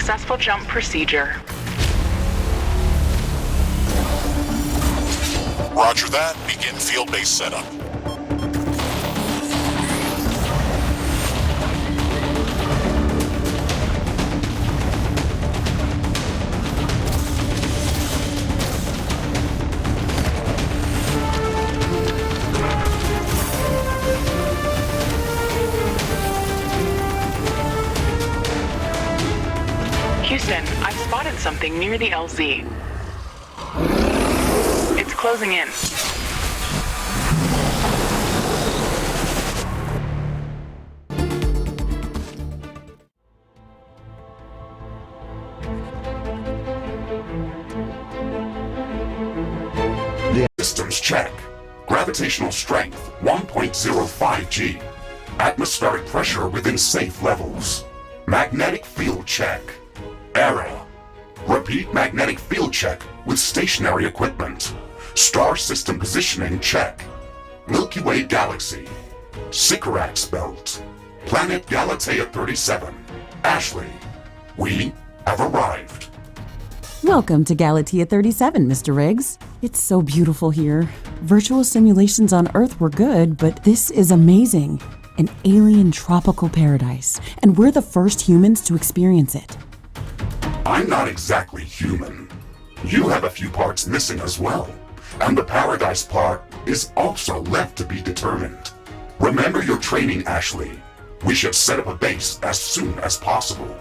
Successful jump procedure. Roger that. Begin field-based setup. Houston, I've spotted something near the LZ. It's closing in. Systems check. Gravitational strength 1.05 G. Atmospheric pressure within safe levels. Magnetic field check. Error. Repeat magnetic field check with stationary equipment. Star system positioning check. Milky Way galaxy. Sycorax belt. Planet Galatea 37. Ashley, we have arrived. Welcome to Galatea 37, Mr. Riggs. It's so beautiful here. Virtual simulations on Earth were good, but this is amazing. An alien tropical paradise, and we're the first humans to experience it. I'm not exactly human. You have a few parts missing as well. And the paradise part is also left to be determined. Remember your training, Ashley. We should set up a base as soon as possible.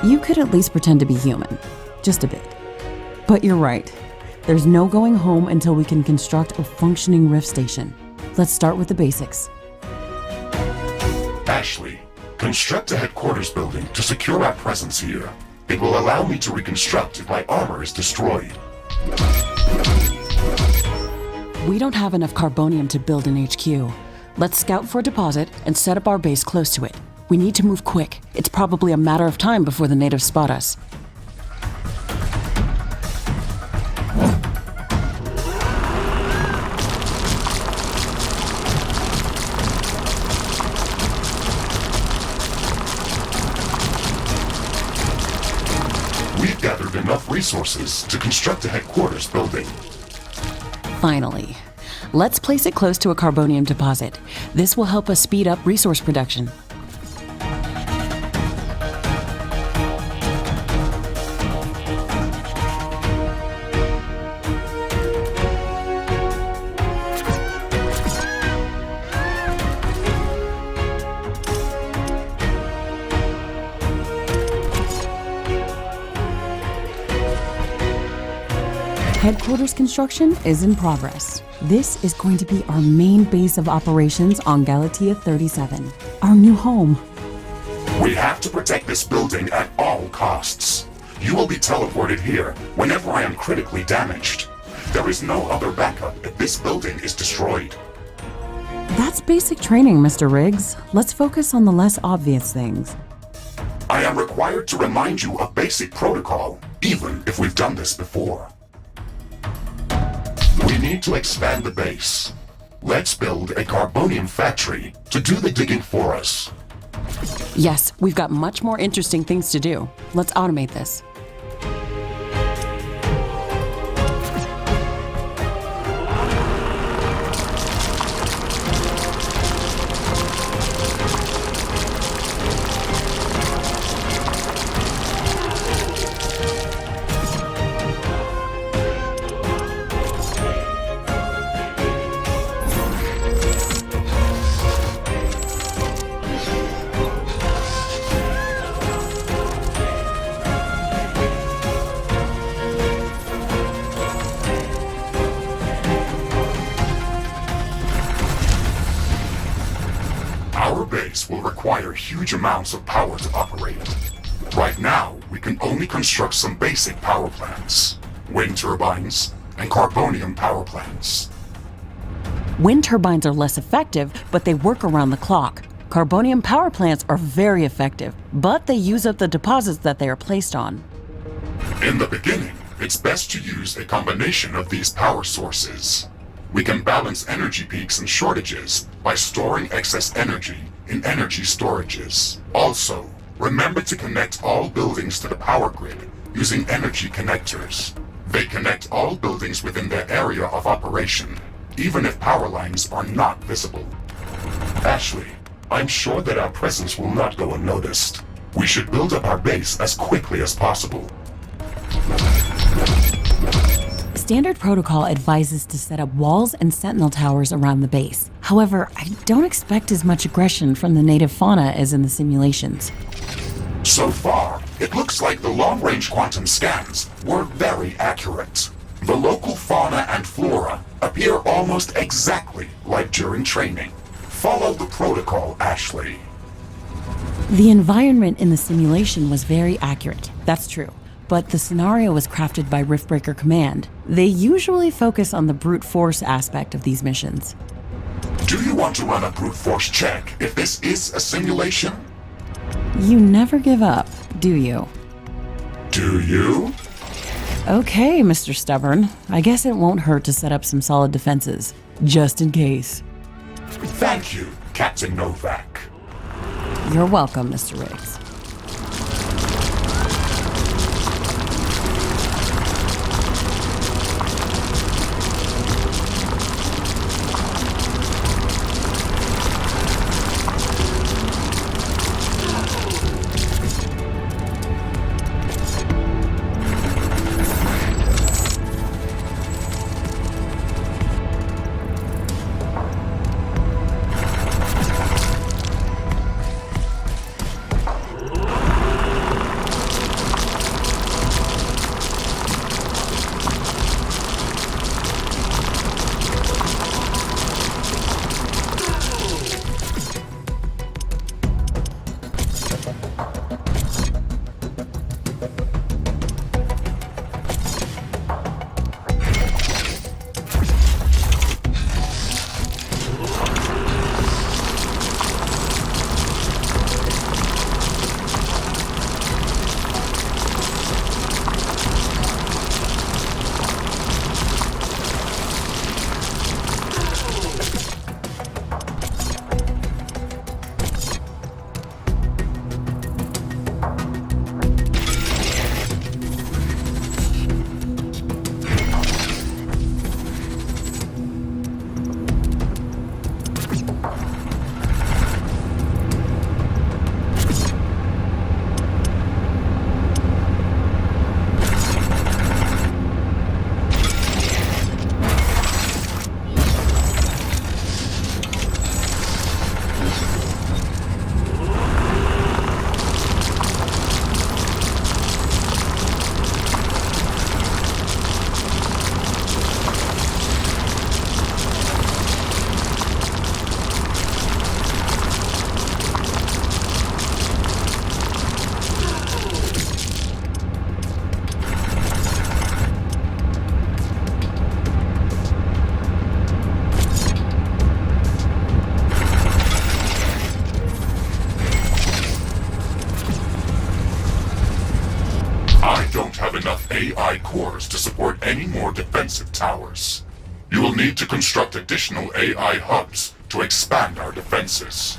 You could at least pretend to be human. Just a bit. But you're right. There's no going home until we can construct a functioning Rift station. Let's start with the basics. Ashley, construct a headquarters building to secure our presence here. It will allow me to reconstruct if my armor is destroyed. We don't have enough carbonium to build an HQ. Let's scout for a deposit and set up our base close to it. We need to move quick. It's probably a matter of time before the natives spot us. We've gathered enough resources to construct a headquarters building. Finally. Let's place it close to a carbonium deposit. This will help us speed up resource production. Headquarters construction is in progress. This is going to be our main base of operations on Galatea 37, our new home. We have to protect this building at all costs. You will be teleported here whenever I am critically damaged. There is no other backup if this building is destroyed. That's basic training, Mr. Riggs. Let's focus on the less obvious things. I am required to remind you of basic protocol, even if we've done this before. We need to expand the base. Let's build a carbonium factory to do the digging for us. Yes, we've got much more interesting things to do. Let's automate this. Will require huge amounts of power to operate. Right now, we can only construct some basic power plants, wind turbines, and carbonium power plants. Wind turbines are less effective, but they work around the clock. Carbonium power plants are very effective, but they use up the deposits that they are placed on. In the beginning, it's best to use a combination of these power sources. We can balance energy peaks and shortages by storing excess energy in energy storages. Also, Remember to connect all buildings to the power grid using energy connectors. They connect all buildings within their area of operation, even if power lines are not visible. Ashley, I'm sure that our presence will not go unnoticed. We should build up our base as quickly as possible. Standard protocol advises to set up walls and sentinel towers around the base. However, I don't expect as much aggression from the native fauna as in the simulations. So far, it looks like the long-range quantum scans were very accurate. The local fauna and flora appear almost exactly like during training. Follow the protocol, Ashley. The environment in the simulation was very accurate, that's true. But the scenario was crafted by Riftbreaker Command. They usually focus on the brute force aspect of these missions. Do you want to run a brute force check if this is a simulation? You never give up, do you? Do you? Okay, Mr. Stubborn. I guess it won't hurt to set up some solid defenses, just in case. Thank you, Captain Novak. You're welcome, Mr. Riggs. AI cores to support any more defensive towers. You will need to construct additional AI hubs to expand our defenses.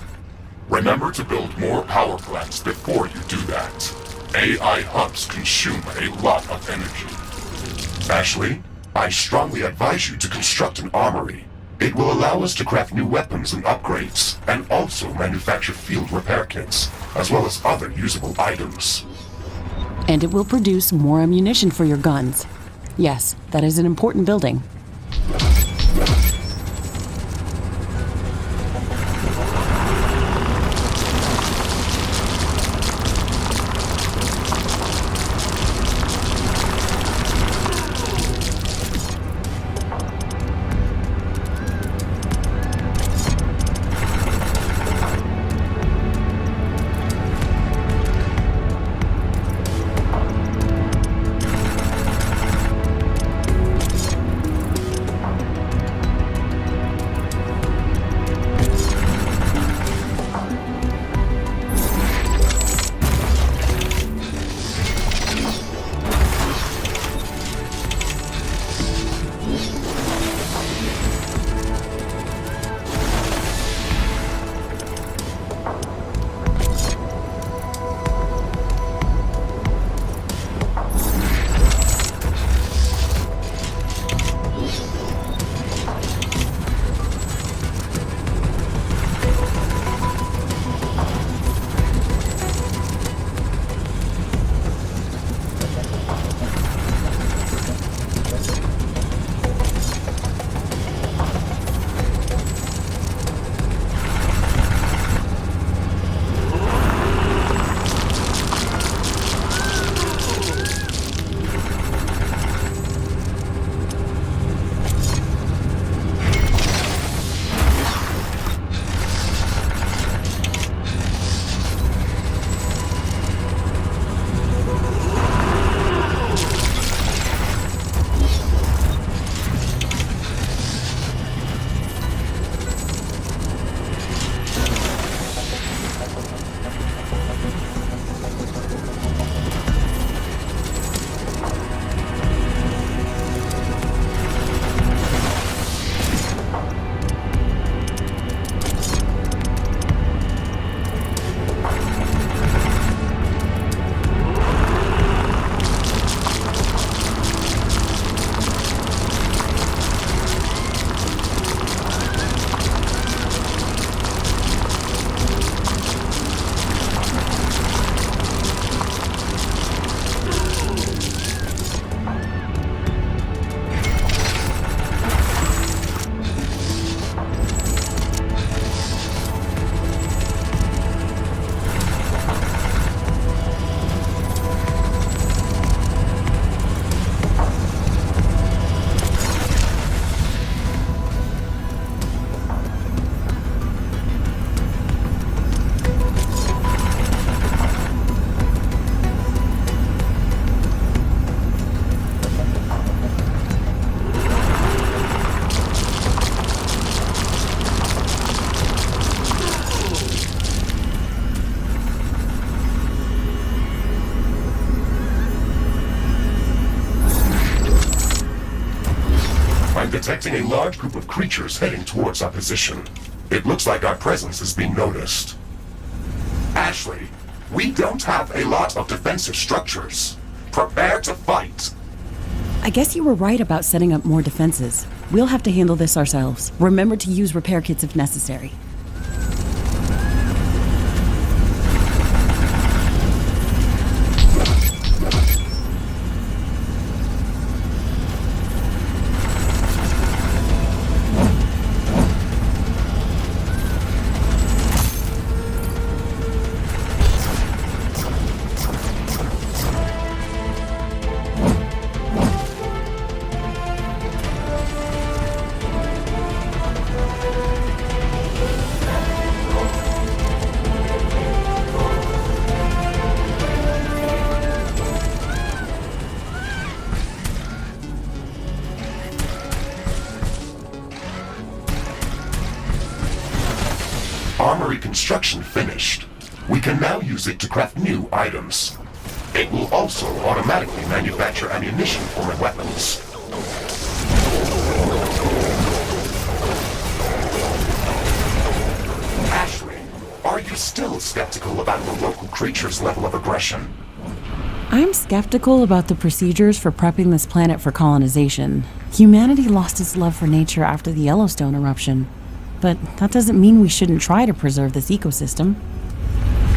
Remember to build more power plants before you do that. AI hubs consume a lot of energy. Ashley, I strongly advise you to construct an armory. It will allow us to craft new weapons and upgrades, and also manufacture field repair kits, as well as other usable items. And it will produce more ammunition for your guns. Yes, that is an important building. I'm detecting a large group of creatures heading towards our position. It looks like our presence is being noticed. Ashley, we don't have a lot of defensive structures. Prepare to fight. I guess you were right about setting up more defenses. We'll have to handle this ourselves. Remember to use repair kits if necessary. Armory construction finished. We can now use it to craft new items. It will also automatically manufacture ammunition for my weapons. Ashley, are you still skeptical about the local creature's level of aggression? I'm skeptical about the procedures for prepping this planet for colonization. Humanity lost its love for nature after the Yellowstone eruption. But that doesn't mean we shouldn't try to preserve this ecosystem.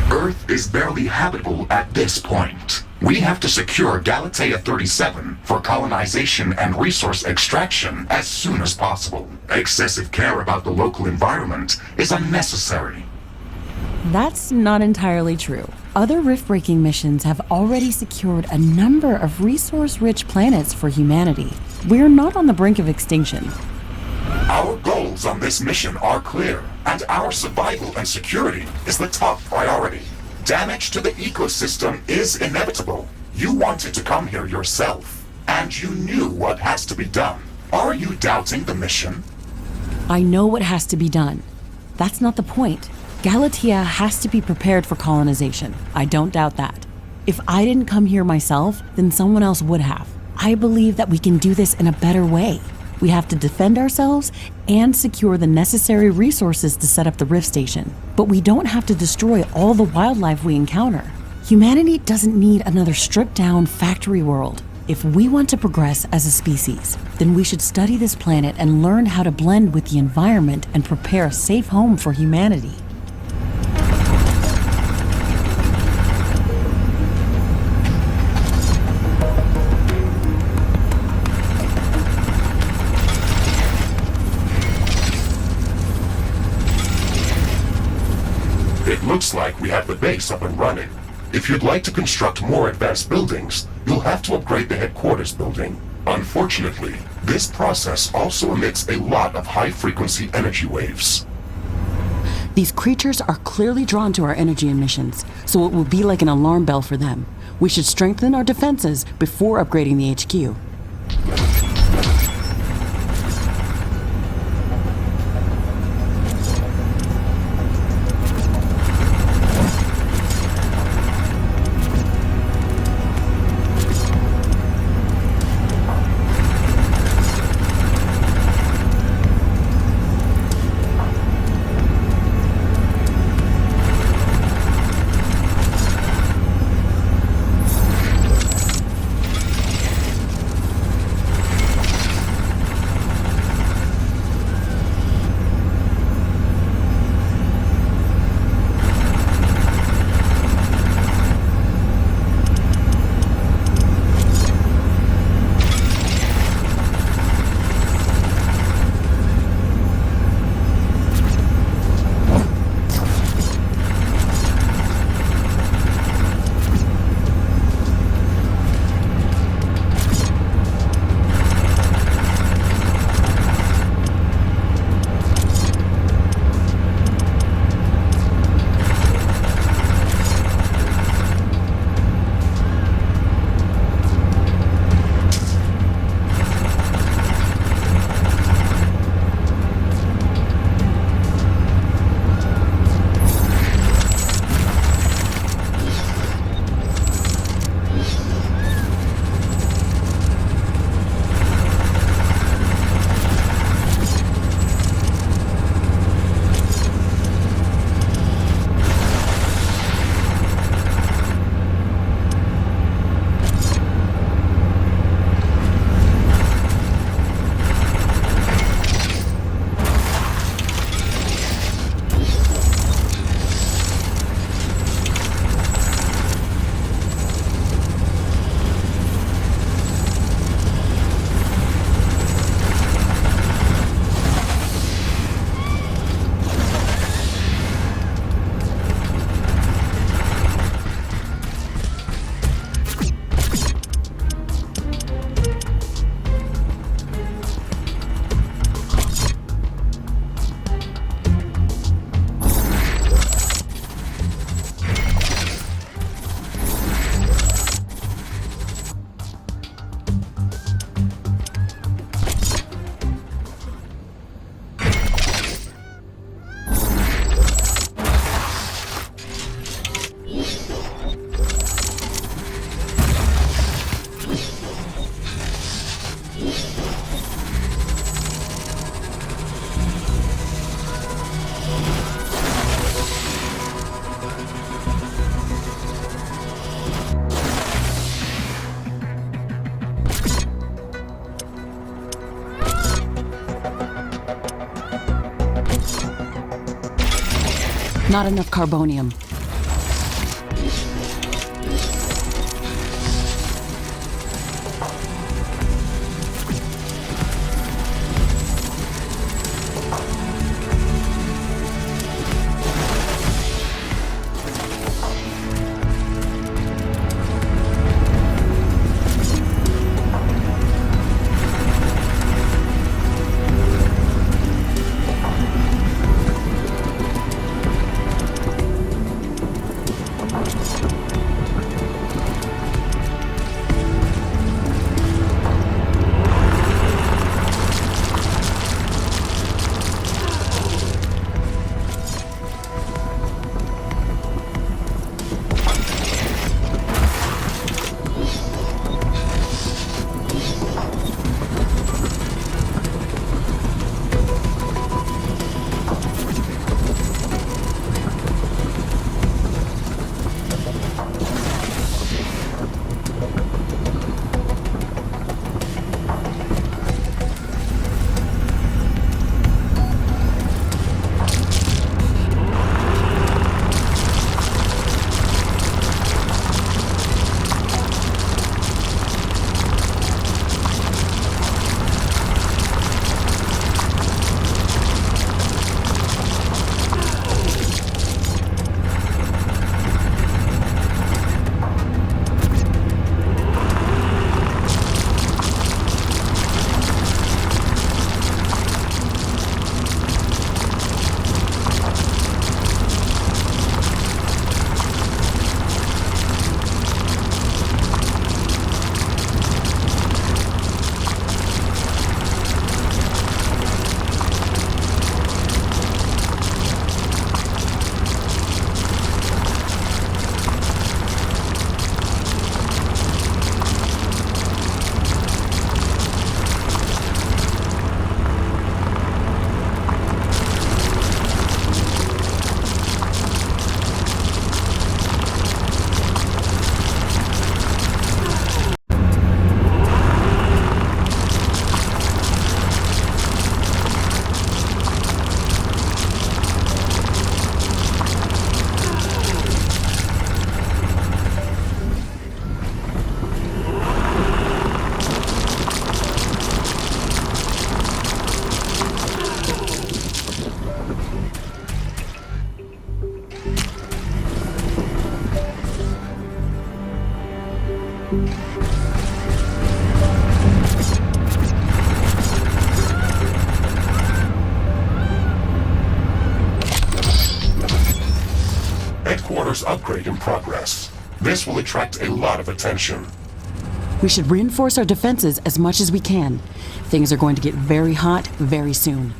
Earth is barely habitable at this point. We have to secure Galatea 37 for colonization and resource extraction as soon as possible. Excessive care about the local environment is unnecessary. That's not entirely true. Other rift-breaking missions have already secured a number of resource-rich planets for humanity. We're not on the brink of extinction. Our goals on this mission are clear, and our survival and security is the top priority. Damage to the ecosystem is inevitable. You wanted to come here yourself, and you knew what has to be done. Are you doubting the mission? I know what has to be done. That's not the point. Galatea has to be prepared for colonization. I don't doubt that. If I didn't come here myself, then someone else would have. I believe that we can do this in a better way. We have to defend ourselves and secure the necessary resources to set up the Rift Station. But we don't have to destroy all the wildlife we encounter. Humanity doesn't need another stripped-down factory world. If we want to progress as a species, then we should study this planet and learn how to blend with the environment and prepare a safe home for humanity. It looks like we have the base up and running. If you'd like to construct more advanced buildings, you'll have to upgrade the headquarters building. Unfortunately, this process also emits a lot of high-frequency energy waves. These creatures are clearly drawn to our energy emissions, so it will be like an alarm bell for them. We should strengthen our defenses before upgrading the HQ. Not enough carbonium. Headquarters upgrade in progress. This will attract a lot of attention. We should reinforce our defenses as much as we can. Things are going to get very hot very soon.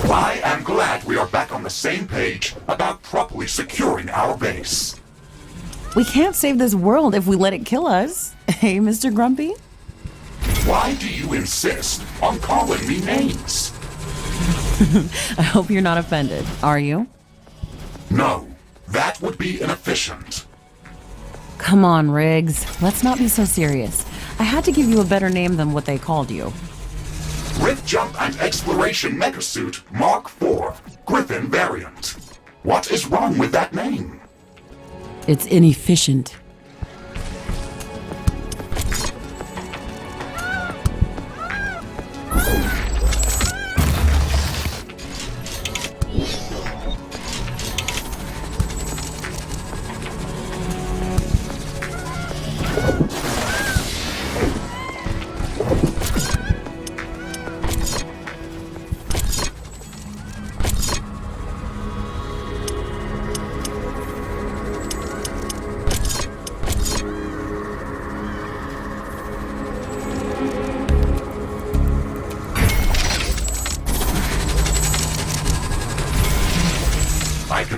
I am glad we are back on the same page about properly securing our base. We can't save this world if we let it kill us. Hey, Mr. Grumpy? Why do you insist on calling me names? I hope you're not offended, are you? No, that would be inefficient. Come on, Riggs. Let's not be so serious. I had to give you a better name than what they called you. Rift Jump and Exploration Mecha-Suit Mark IV, Griffin variant. What is wrong with that name? It's inefficient.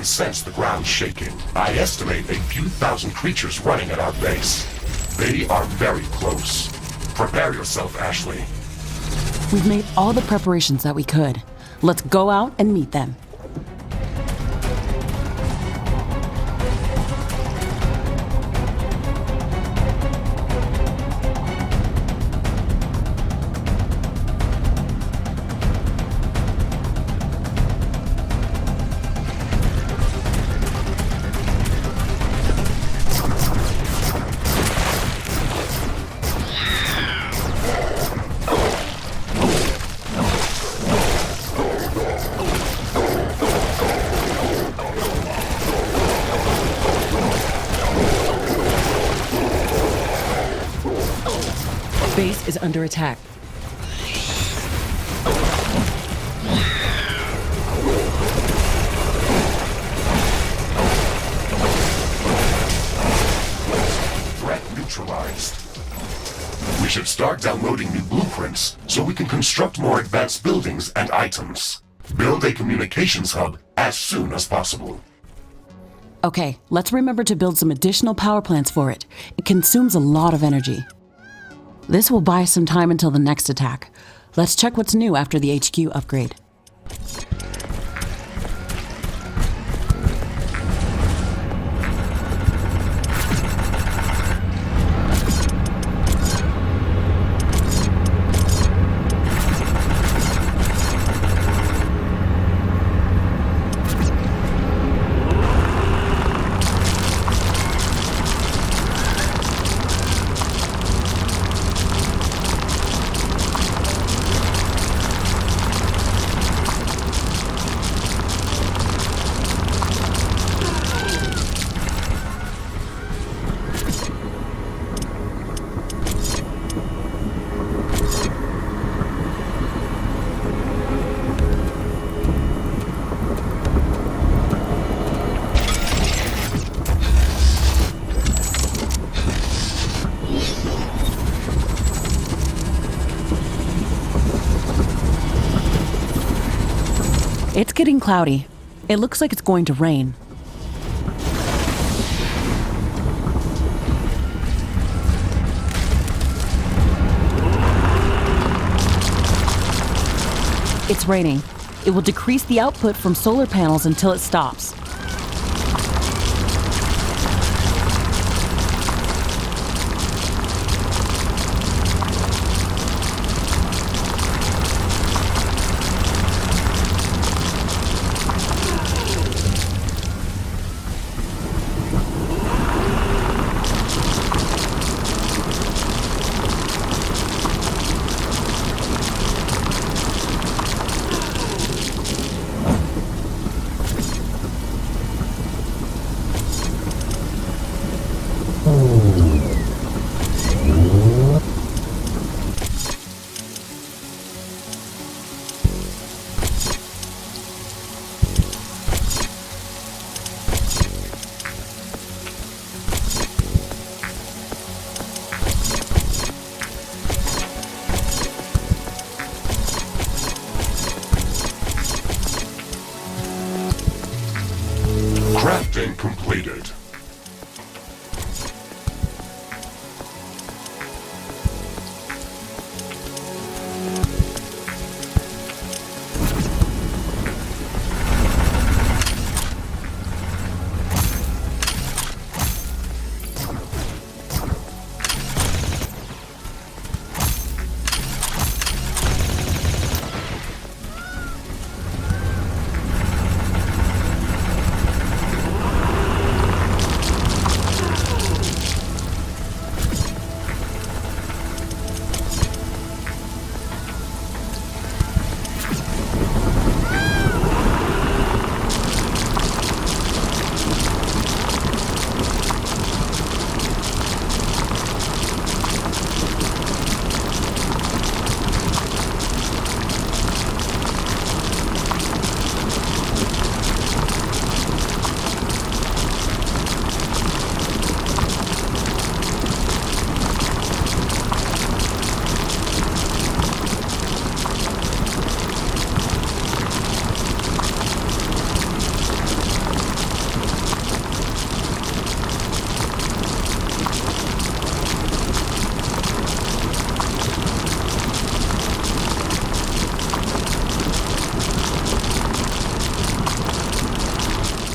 sense the ground shaking. I estimate a few thousand creatures running at our base. They are very close. Prepare yourself, Ashley. We've made all the preparations that we could. Let's go out and meet them. Base is under attack. Threat neutralized. We should start downloading new blueprints so we can construct more advanced buildings and items. Build a communications hub as soon as possible. Okay, let's remember to build some additional power plants for it. It consumes a lot of energy. This will buy us some time until the next attack. Let's check what's new after the HQ upgrade. It's getting cloudy. It looks like it's going to rain. It's raining. It will decrease the output from solar panels until it stops. Crafting completed.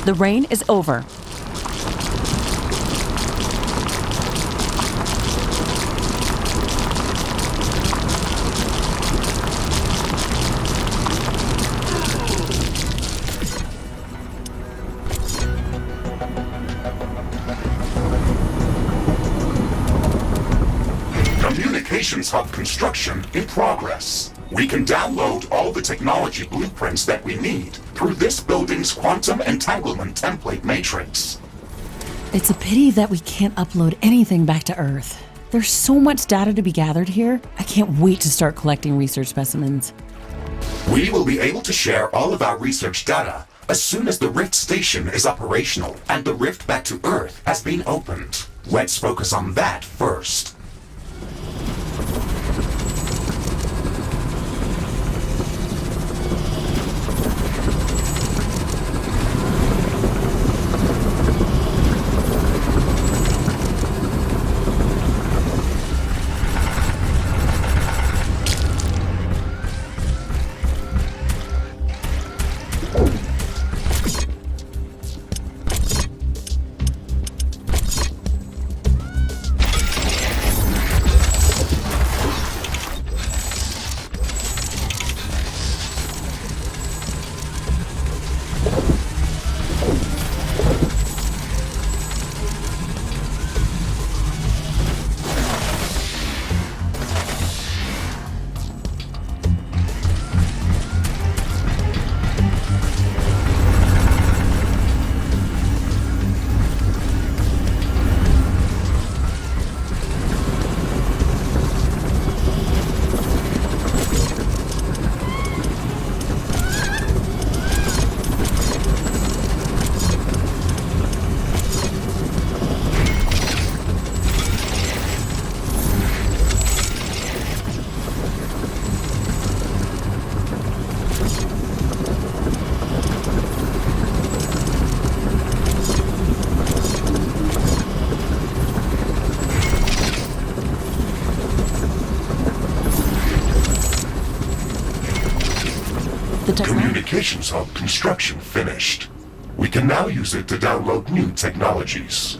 The rain is over. Communications hub construction in progress. We can download all the technology blueprints that we need through this building's quantum entanglement template matrix. It's a pity that we can't upload anything back to Earth. There's so much data to be gathered here. I can't wait to start collecting research specimens. We will be able to share all of our research data as soon as the Rift station is operational and the rift back to Earth has been opened. Let's focus on that first. Communications hub construction finished. We can now use it to download new technologies.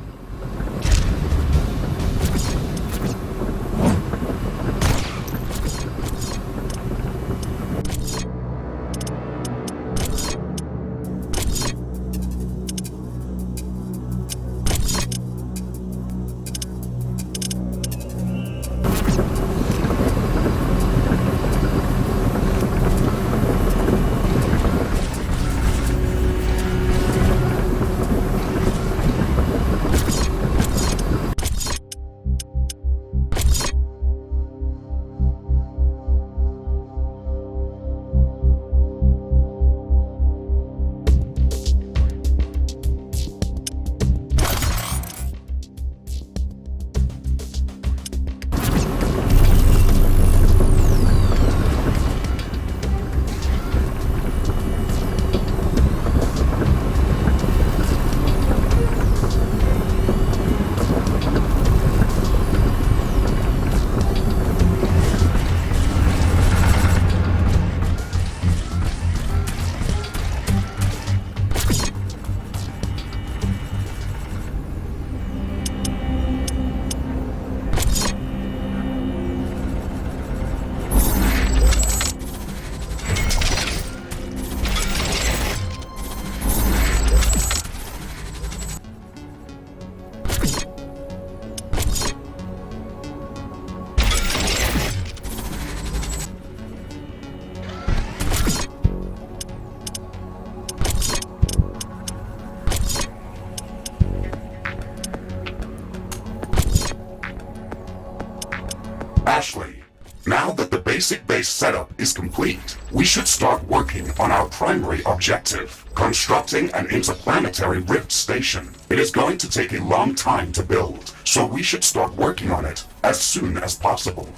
Ashley, now that the basic base setup is complete, we should start working on our primary objective, constructing an interplanetary rift station. It is going to take a long time to build, so we should start working on it as soon as possible.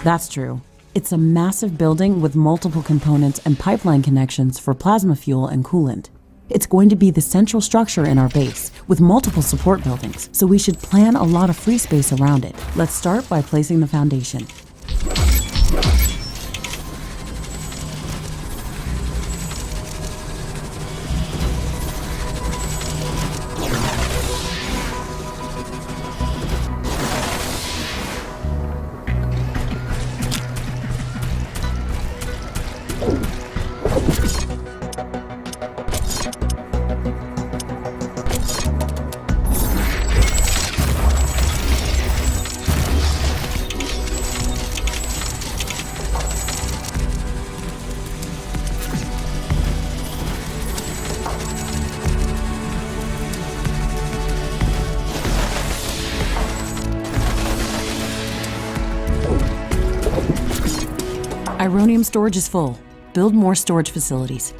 That's true. It's a massive building with multiple components and pipeline connections for plasma fuel and coolant. It's going to be the central structure in our base, with multiple support buildings, so we should plan a lot of free space around it. Let's start by placing the foundation. Ironium storage is full. Build more storage facilities.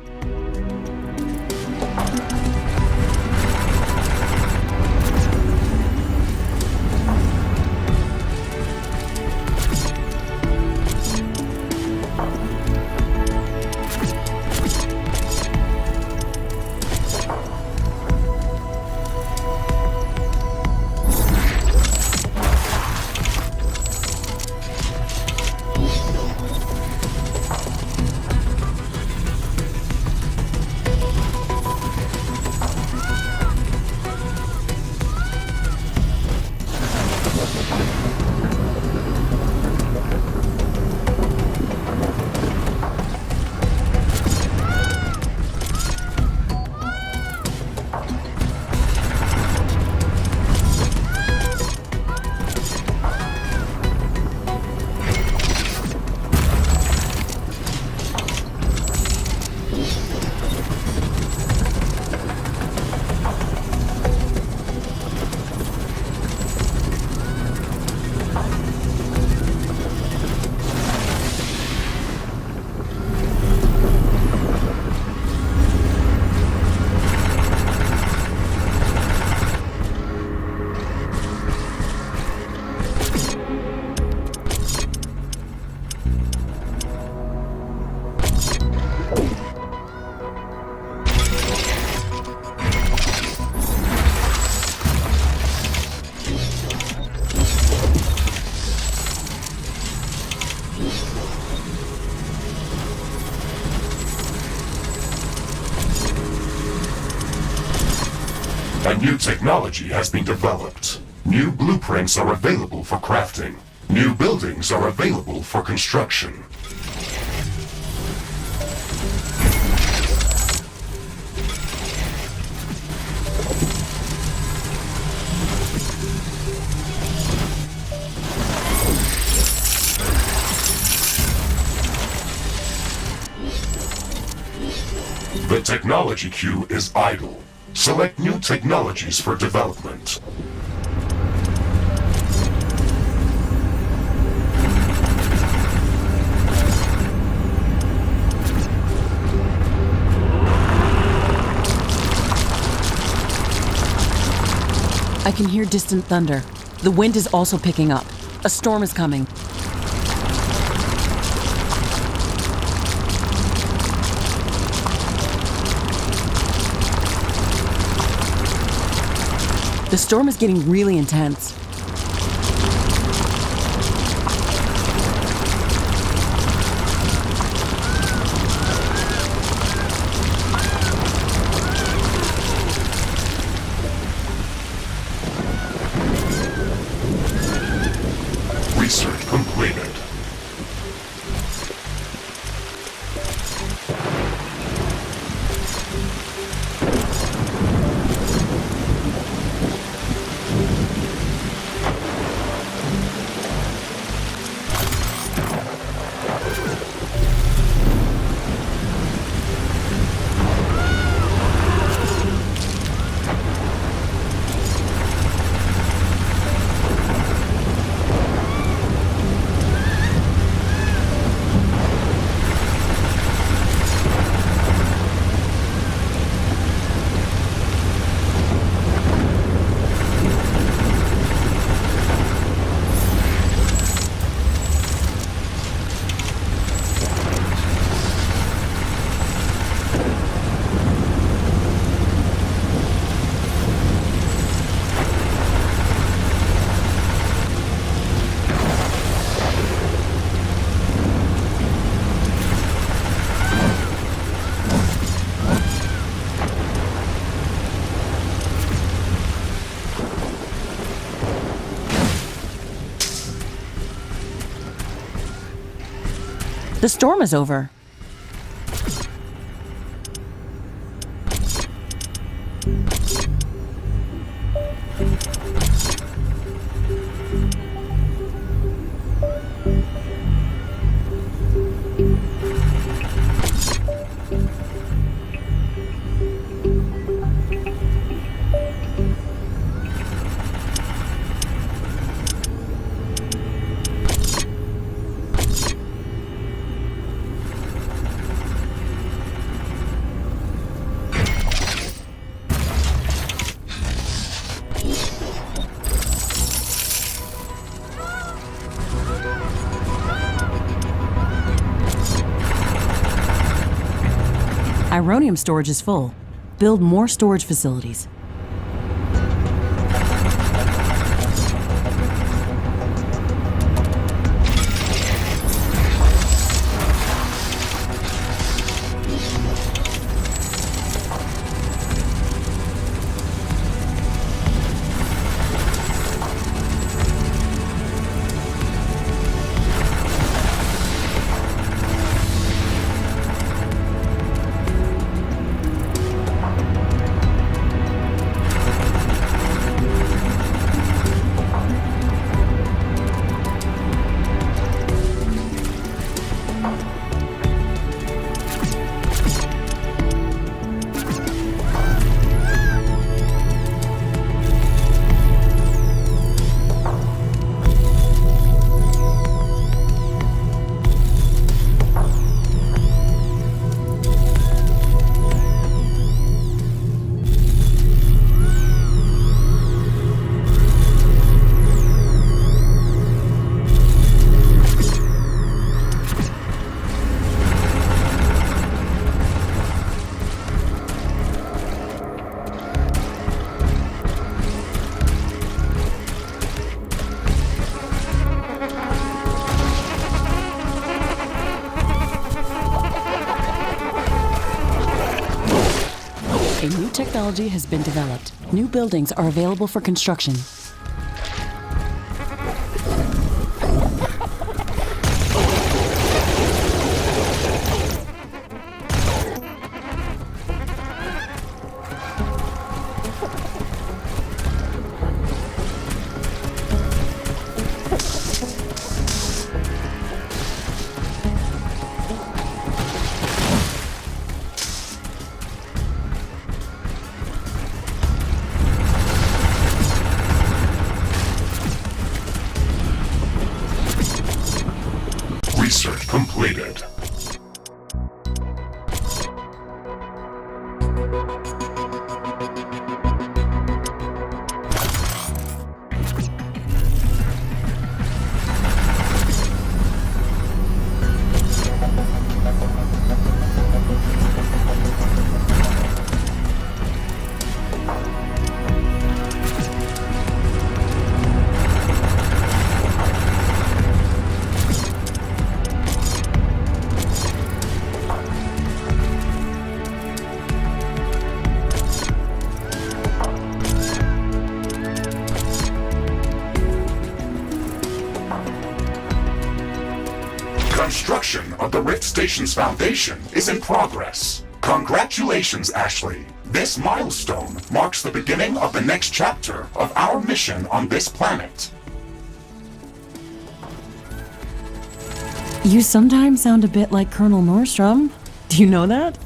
A new technology has been developed. New blueprints are available for crafting. New buildings are available for construction. The technology queue is idle. Select new technologies for development. I can hear distant thunder. The wind is also picking up. A storm is coming. The storm is getting really intense. Research completed. The storm is over. Ironium storage is full. Build more storage facilities. A new technology has been developed. New buildings are available for construction. Research completed. Construction of the Rift Station's foundation is in progress. Congratulations, Ashley. This milestone marks the beginning of the next chapter of our mission on this planet. You sometimes sound a bit like Colonel Nordstrom. Do you know that?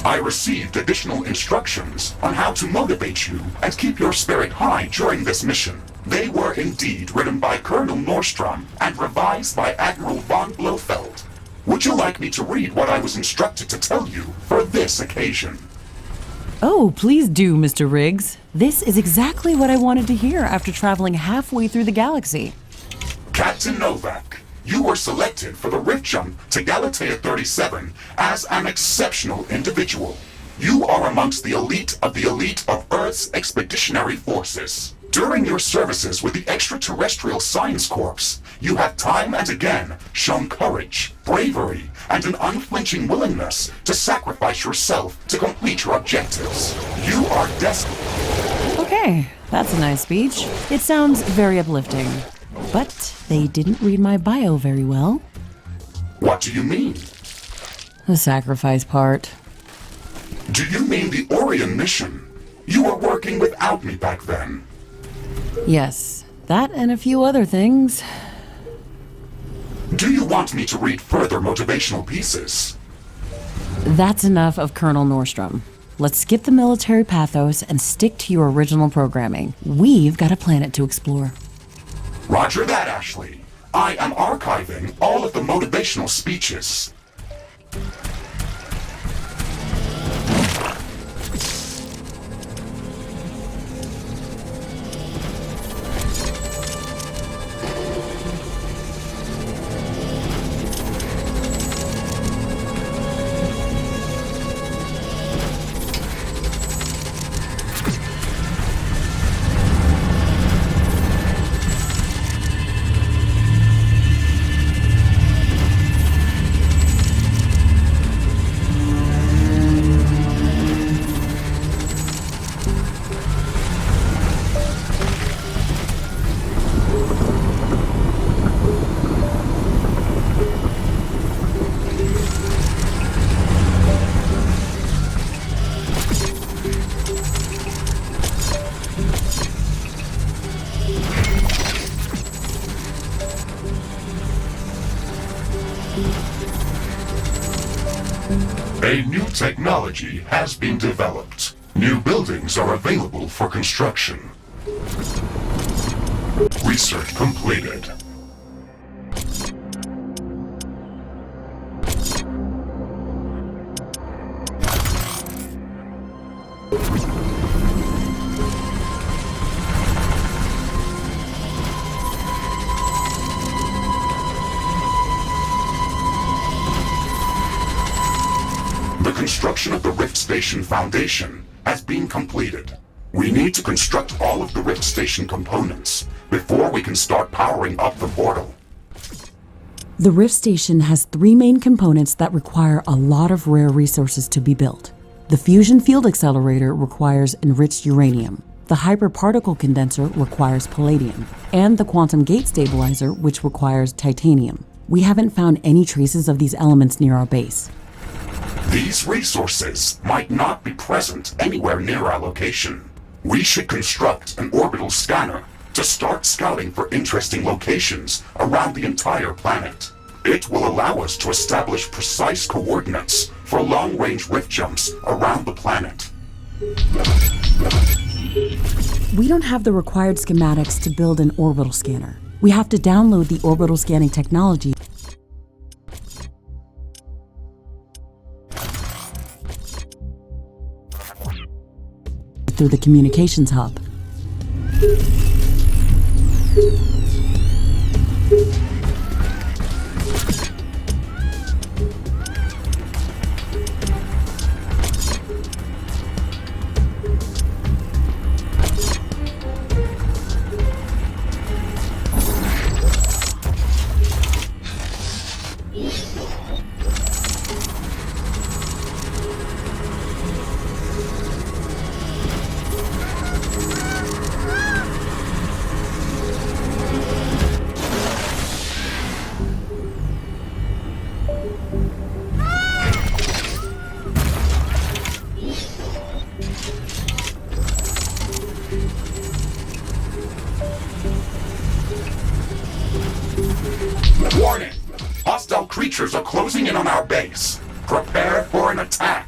I received additional instructions on how to motivate you and keep your spirit high during this mission. They were indeed written by Colonel Nordstrom and revised by Admiral von Blofeld. Would you like me to read what I was instructed to tell you for this occasion? Oh, please do, Mr. Riggs. This is exactly what I wanted to hear after traveling halfway through the galaxy. Captain Novak, you were selected for the Rift Jump to Galatea 37 as an exceptional individual. You are amongst the elite of Earth's expeditionary forces. During your services with the Extraterrestrial Science Corps, you have time and again shown courage, bravery, and an unflinching willingness to sacrifice yourself to complete your objectives. You are destined. Okay, that's a nice speech. It sounds very uplifting. But they didn't read my bio very well. What do you mean? The sacrifice part. Do you mean the Orion mission? You were working without me back then. Yes, that and a few other things. Do you want me to read further motivational pieces? That's enough of Colonel Nordstrom. Let's skip the military pathos and stick to your original programming. We've got a planet to explore. Roger that, Ashley. I am archiving all of the motivational speeches. A new technology has been developed. New buildings are available for construction. Research completed. The construction of the Rift Station Foundation has been completed. We need to construct all of the Rift Station components before we can start powering up the portal. The Rift Station has 3 main components that require a lot of rare resources to be built. The Fusion Field Accelerator requires enriched uranium. The Hyperparticle Condenser requires palladium. And the Quantum Gate Stabilizer, which requires titanium. We haven't found any traces of these elements near our base. These resources might not be present anywhere near our location. We should construct an orbital scanner to start scouting for interesting locations around the entire planet. It will allow us to establish precise coordinates for long-range rift jumps around the planet. We don't have the required schematics to build an orbital scanner. We have to download the orbital scanning technology through the communications hub. Warning! Hostile creatures are closing in on our base. Prepare for an attack.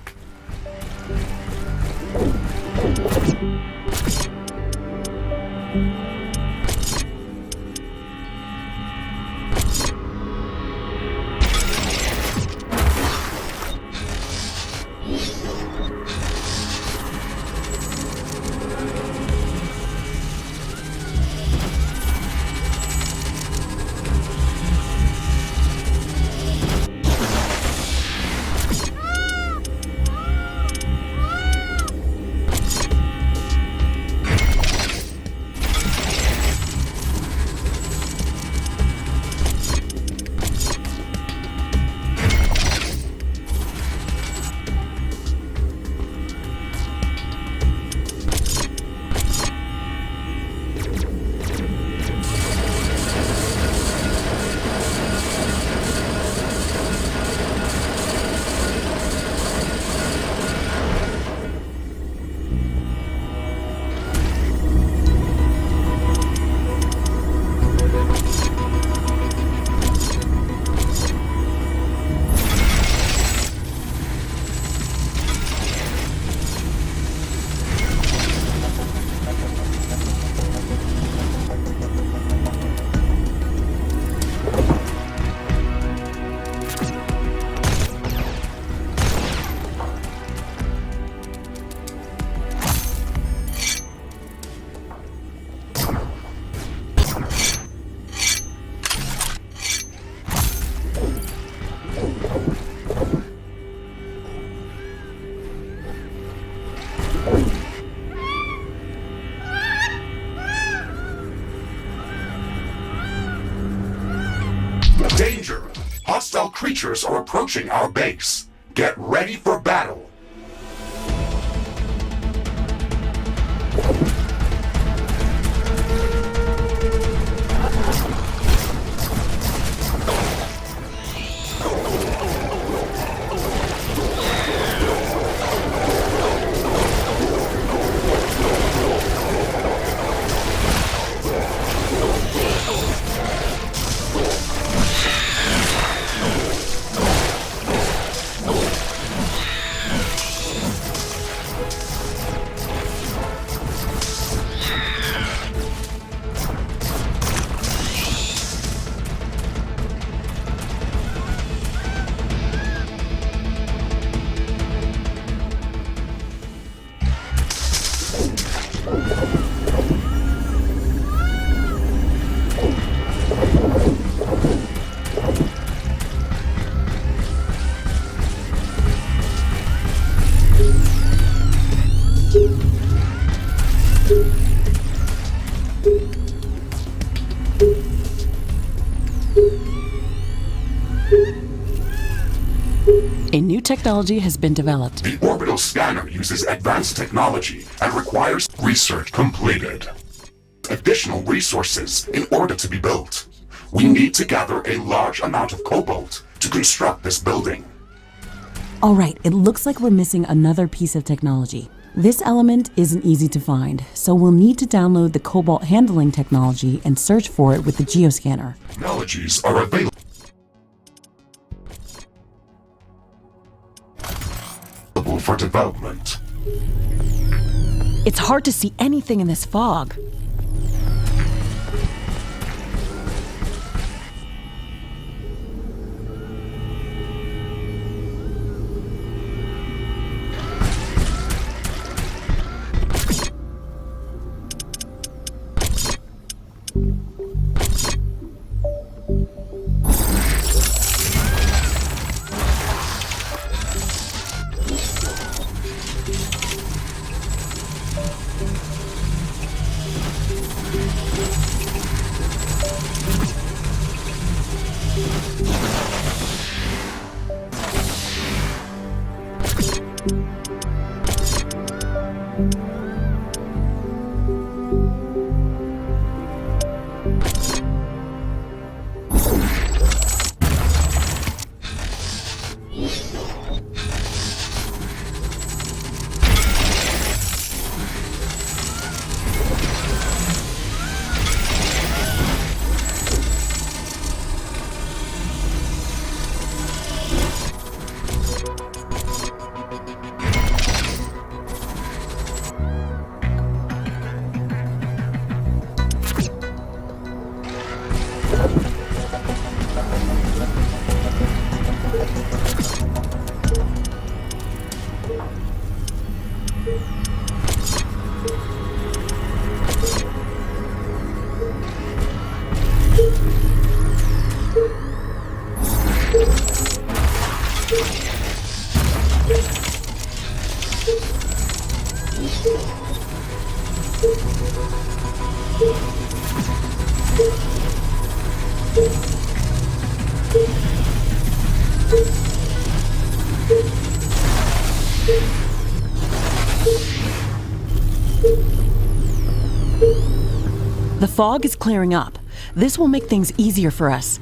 Danger! Hostile creatures are approaching our base. Get ready for battle. A new technology has been developed. The orbital scanner uses advanced technology and requires research completed. Additional resources in order to be built. We need to gather a large amount of cobalt to construct this building. All right, it looks like we're missing another piece of technology. This element isn't easy to find, so we'll need to download the cobalt handling technology and search for it with the geoscanner. Technologies are available for development. It's hard to see anything in this fog. The fog is clearing up. This will make things easier for us.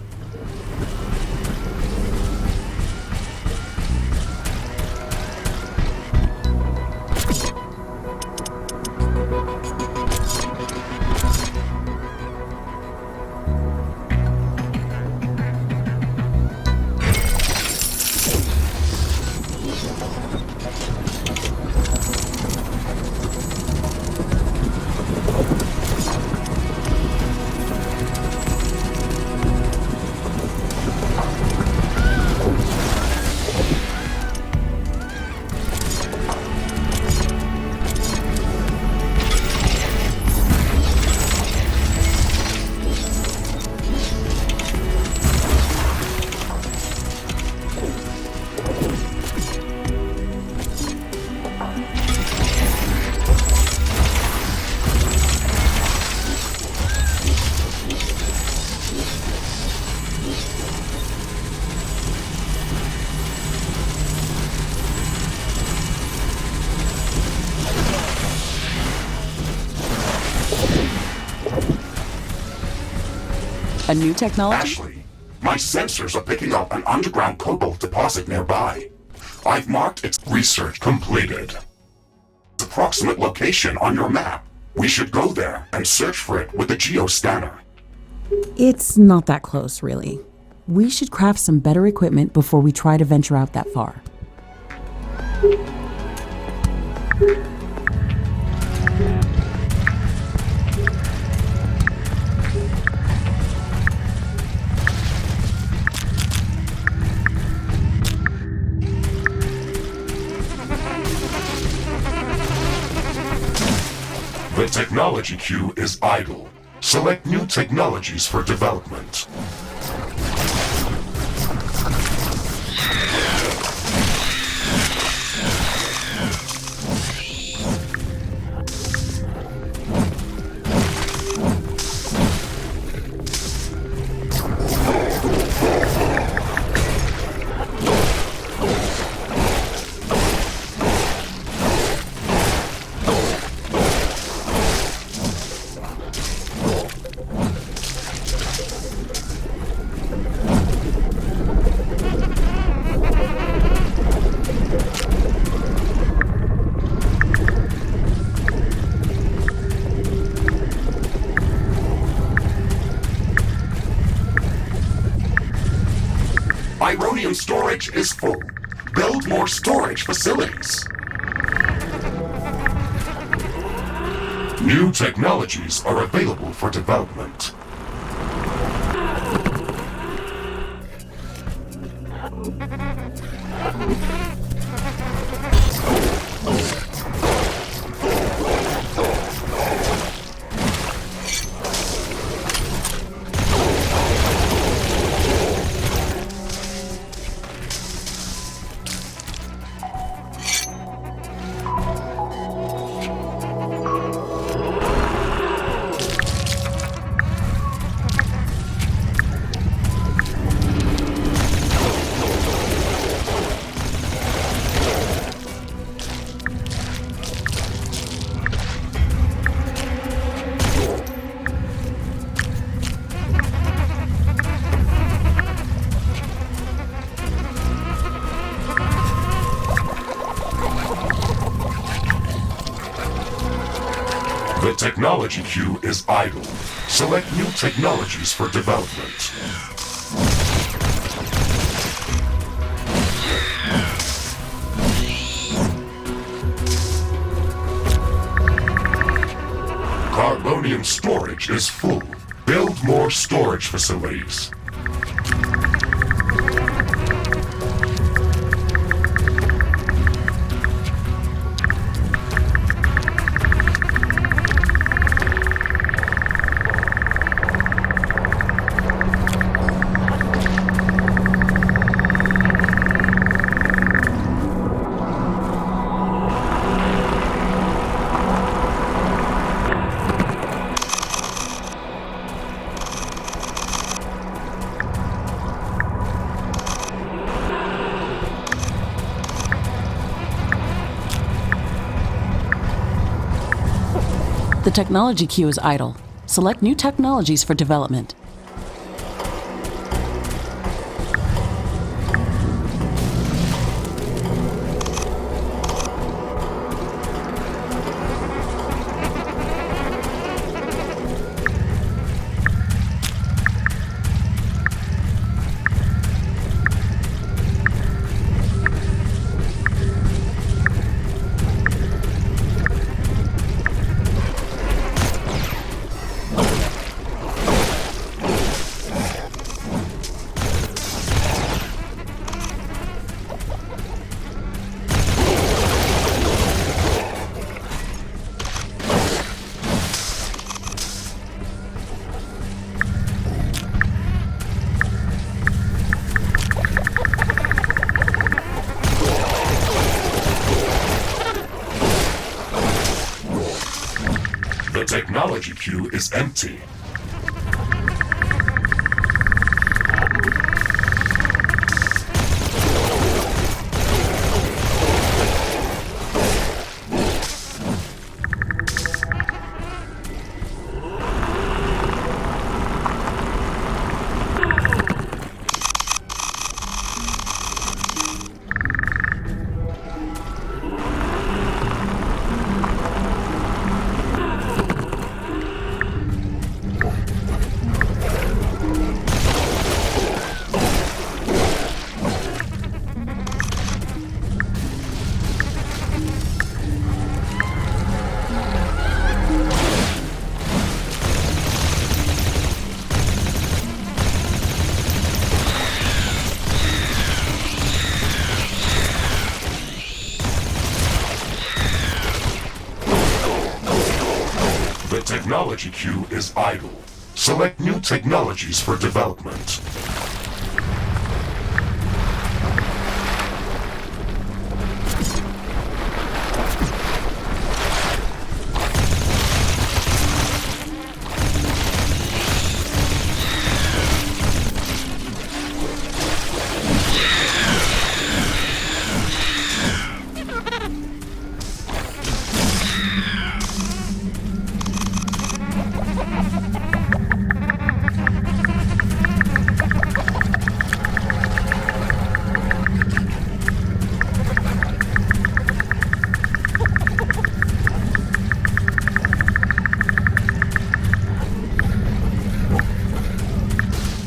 A new technology? Ashley, my sensors are picking up an underground cobalt deposit nearby. I've marked its research completed. Its approximate location on your map. We should go there and search for it with the geoscanner. It's not that close, really. We should craft some better equipment before we try to venture out that far. The technology queue is idle. Select new technologies for development. Ironium storage is full. Build more storage facilities. New technologies are available for development. The technology queue is idle. Select new technologies for development. Carbonium storage is full. Build more storage facilities. The technology queue is idle. Select new technologies for development. The technology queue is empty. The technology queue is idle. Select new technologies for development.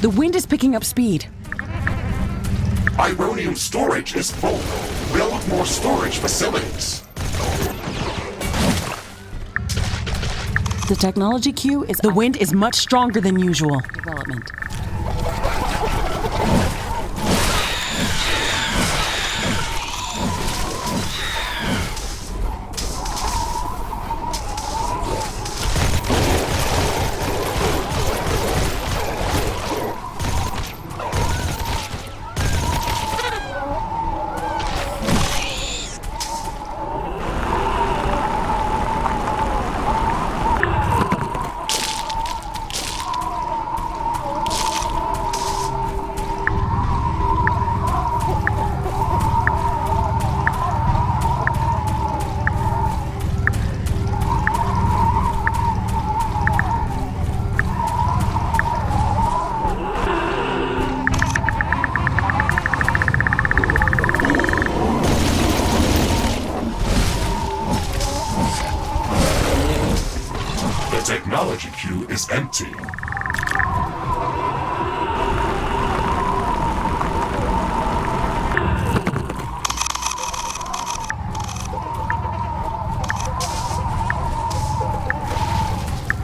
The wind is picking up speed. Ironium storage is full. Build more storage facilities. The technology queue is... The wind is much stronger than usual. Development. Technology queue is empty.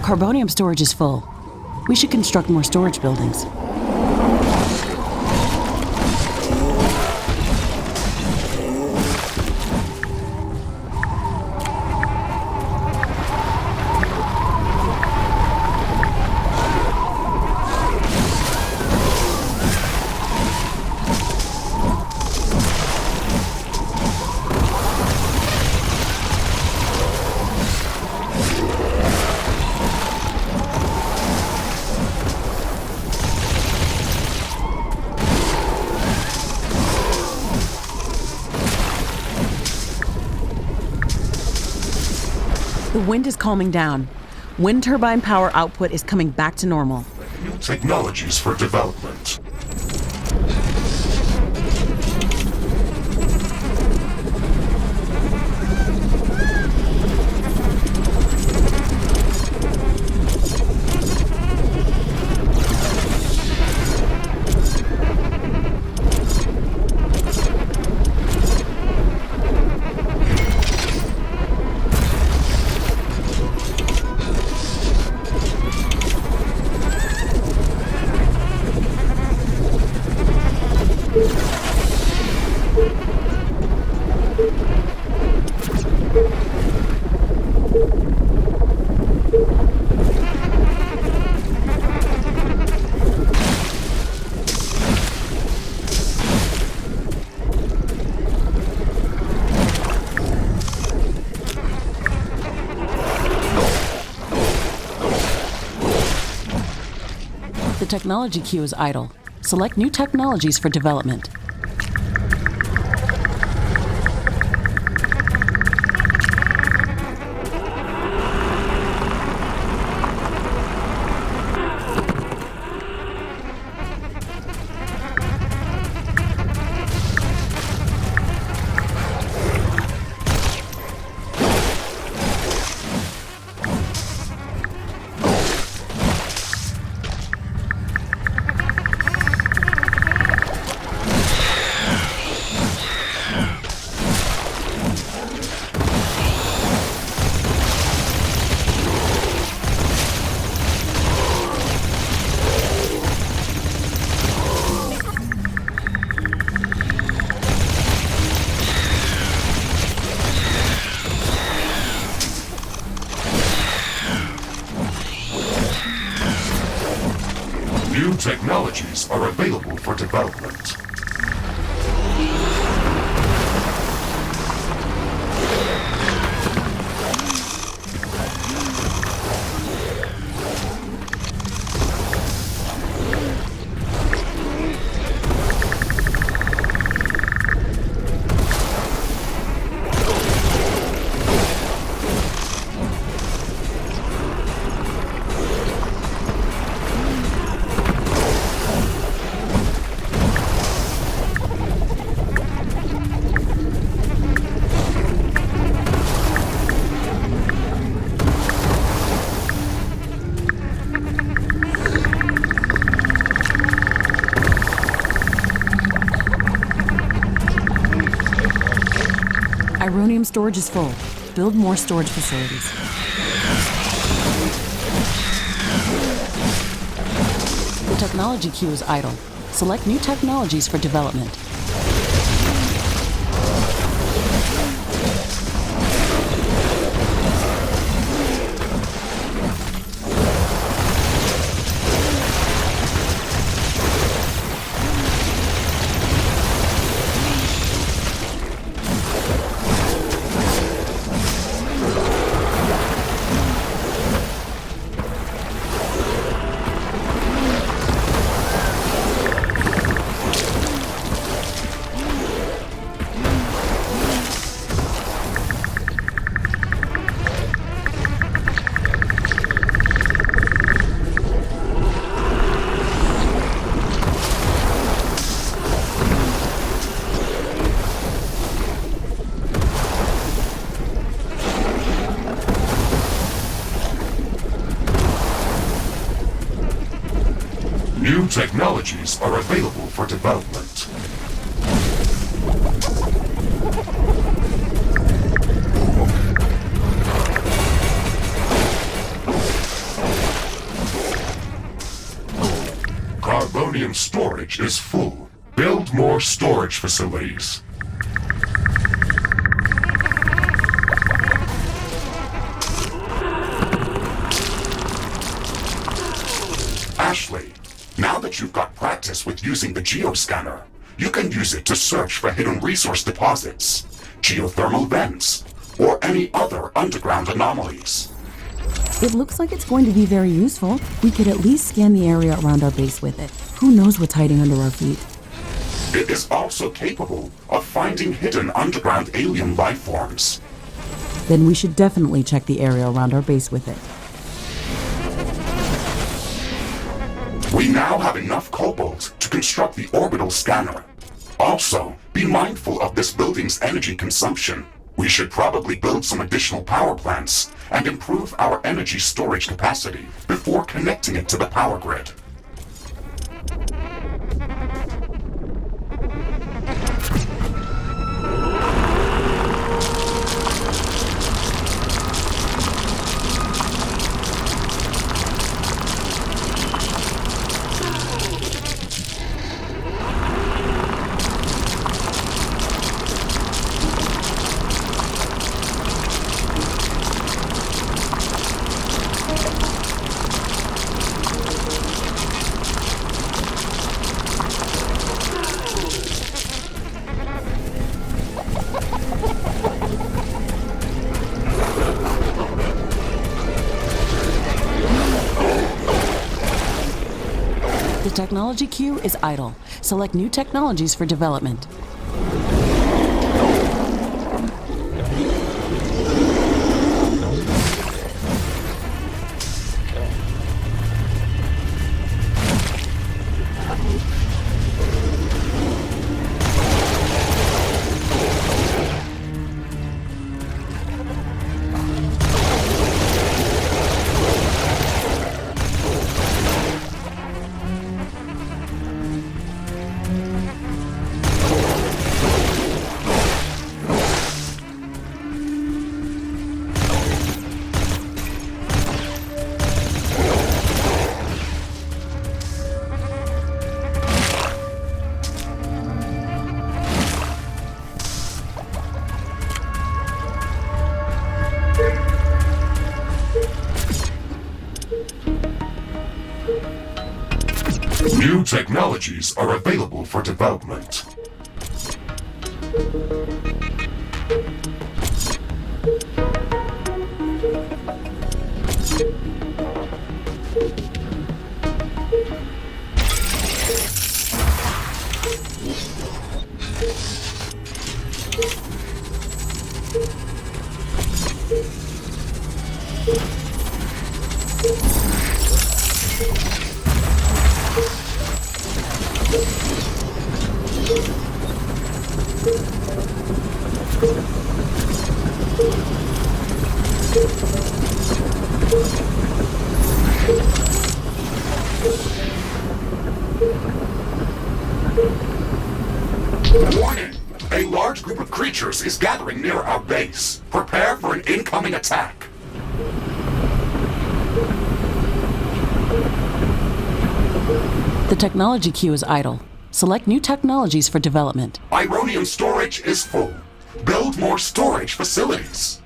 Carbonium storage is full. We should construct more storage buildings. The wind is calming down. Wind turbine power output is coming back to normal. New technologies for development. The technology queue is idle. Select new technologies for development. New technologies are available for development. Ironium storage is full. Build more storage facilities. The technology queue is idle. Select new technologies for development. New technologies are available for development. Carbonium storage is full. Build more storage facilities. Ashley, now that you've got practice with using the Geoscanner, you can use it to search for hidden resource deposits, geothermal vents, or any other underground anomalies. It looks like it's going to be very useful. We could at least scan the area around our base with it. Who knows what's hiding under our feet? It is also capable of finding hidden underground alien life forms. Then we should definitely check the area around our base with it. We now have enough Cobalt to construct the Orbital scanner. Also, be mindful of this building's energy consumption. We should probably build some additional power plants and improve our energy storage capacity before connecting it to the power grid. The technology queue is idle. Select new technologies for development. New technologies are available for development. Warning! A large group of creatures is gathering near our base. Prepare for an incoming attack. The technology queue is idle. Select new technologies for development. Ironium storage is full. Build more storage facilities.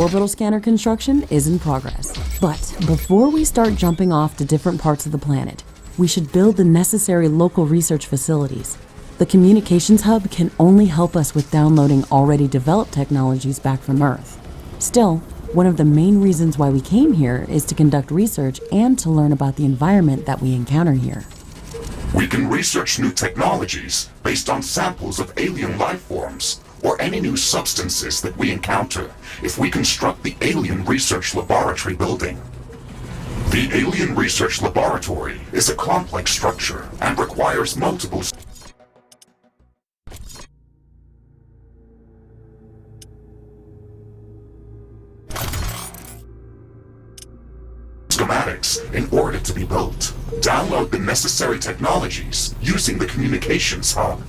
Orbital scanner construction is in progress. But before we start jumping off to different parts of the planet, we should build the necessary local research facilities. The communications hub can only help us with downloading already developed technologies back from Earth. Still, one of the main reasons why we came here is to conduct research and to learn about the environment that we encounter here. We can research new technologies based on samples of alien life forms or any new substances that we encounter if we construct the Alien Research Laboratory building. The Alien Research Laboratory is a complex structure and requires multiple schematics in order to be built. Download the necessary technologies using the communications hub.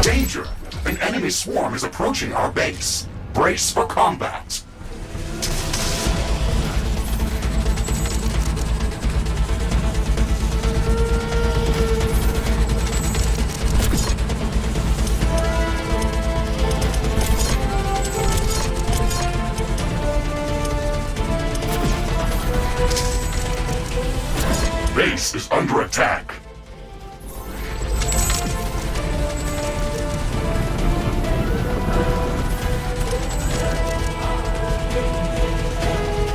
Danger! An enemy swarm is approaching our base. Brace for combat. Base is under attack.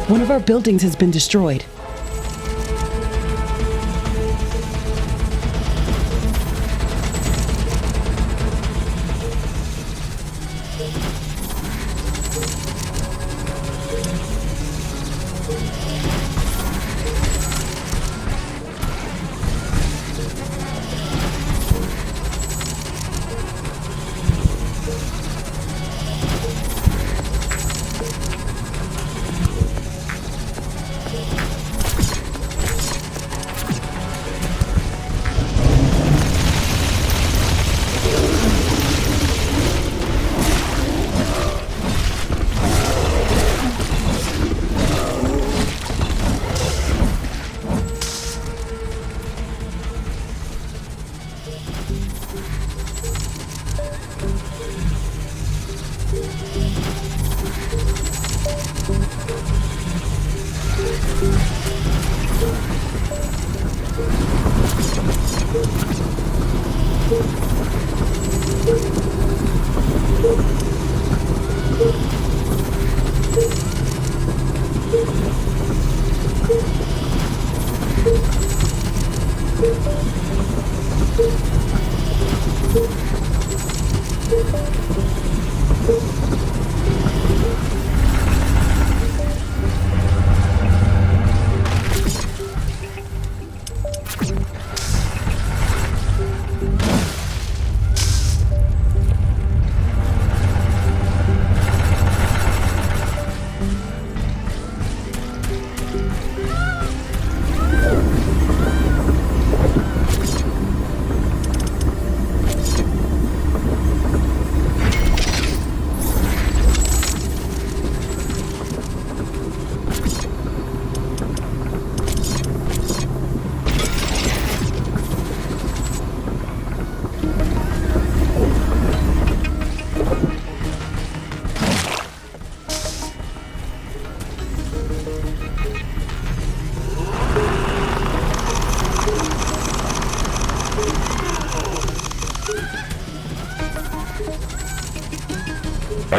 One of our buildings has been destroyed.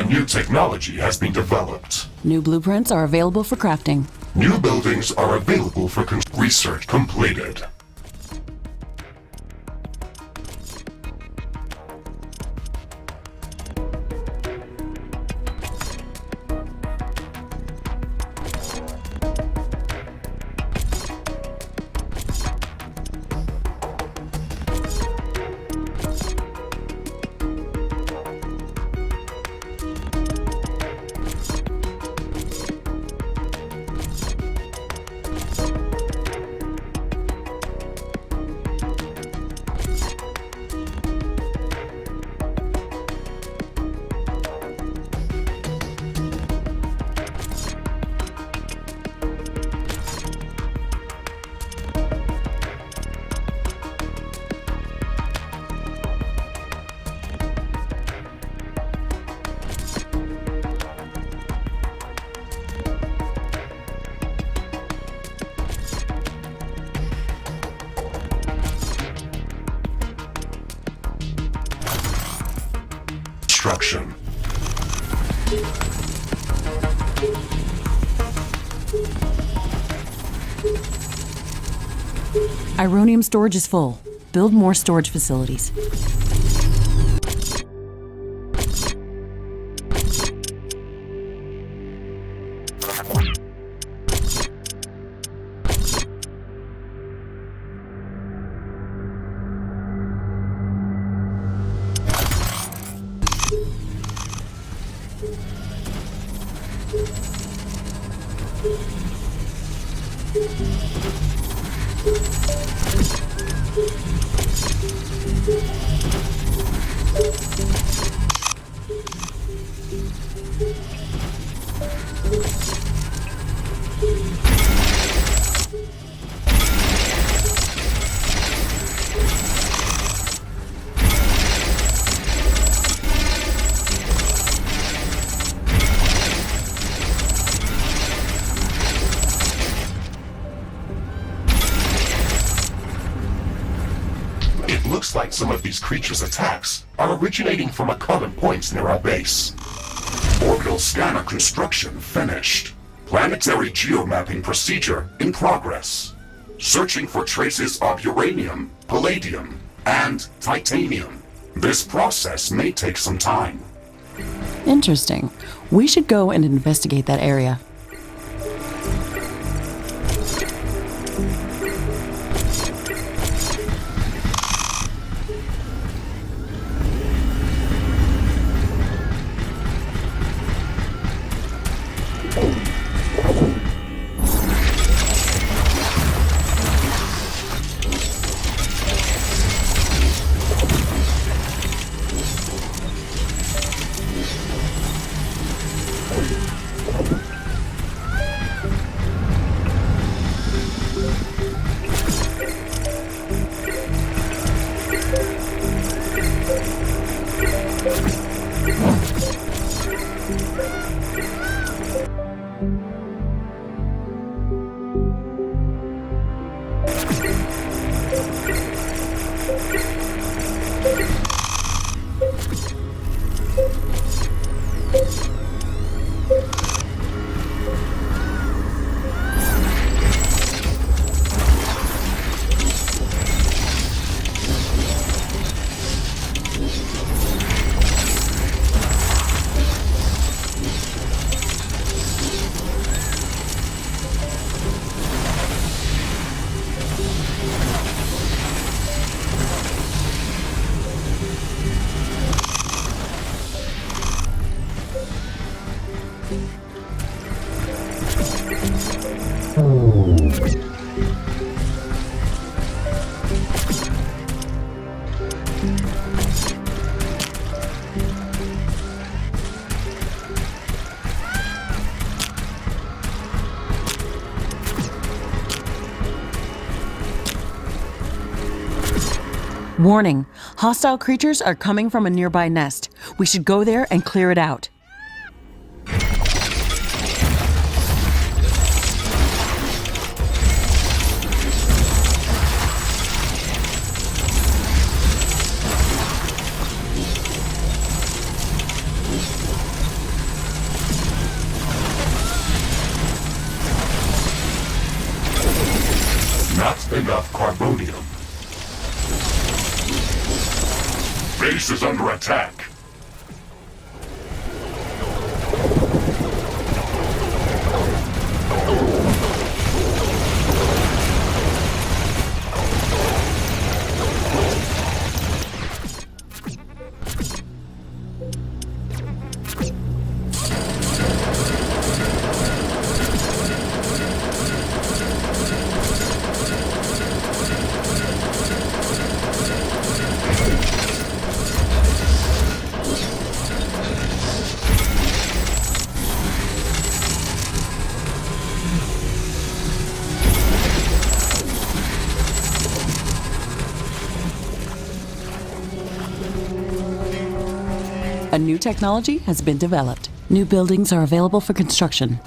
new technology has been developed. New blueprints are available for crafting. New buildings are available for research completed. Construction. Ironium storage is full. Build more storage facilities. Looks like some of these creatures' attacks are originating from a common point near our base. Orbital scanner construction finished. Planetary geomapping procedure in progress. Searching for traces of uranium, palladium, and titanium. This process may take some time. Interesting. We should go and investigate that area. Warning, hostile creatures are coming from a nearby nest. We should go there and clear it out. enough carbonium. Base is under attack. A new technology has been developed. New buildings are available for construction.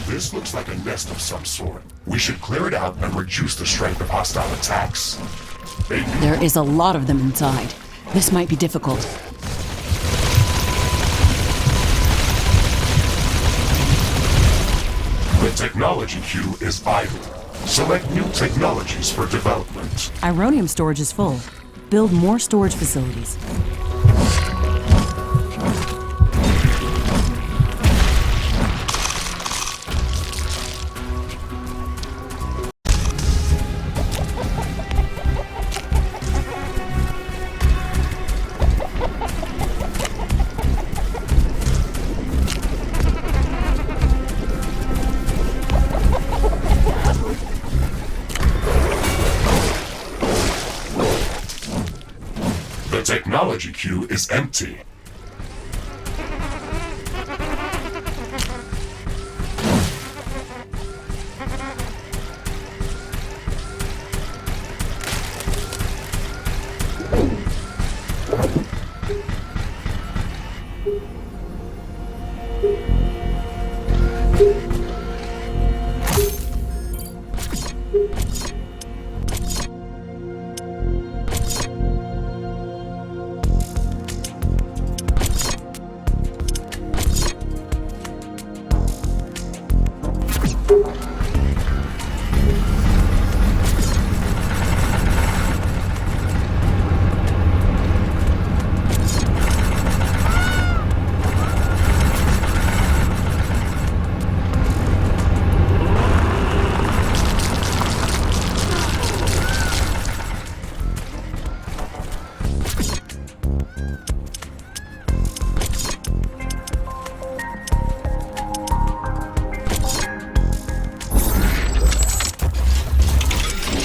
This looks like a nest of some sort. We should clear it out and reduce the strength of hostile attacks. There is a lot of them inside. This might be difficult. The technology queue is idle. Select new technologies for development. Ironium storage is full. Build more storage facilities. The technology queue is empty.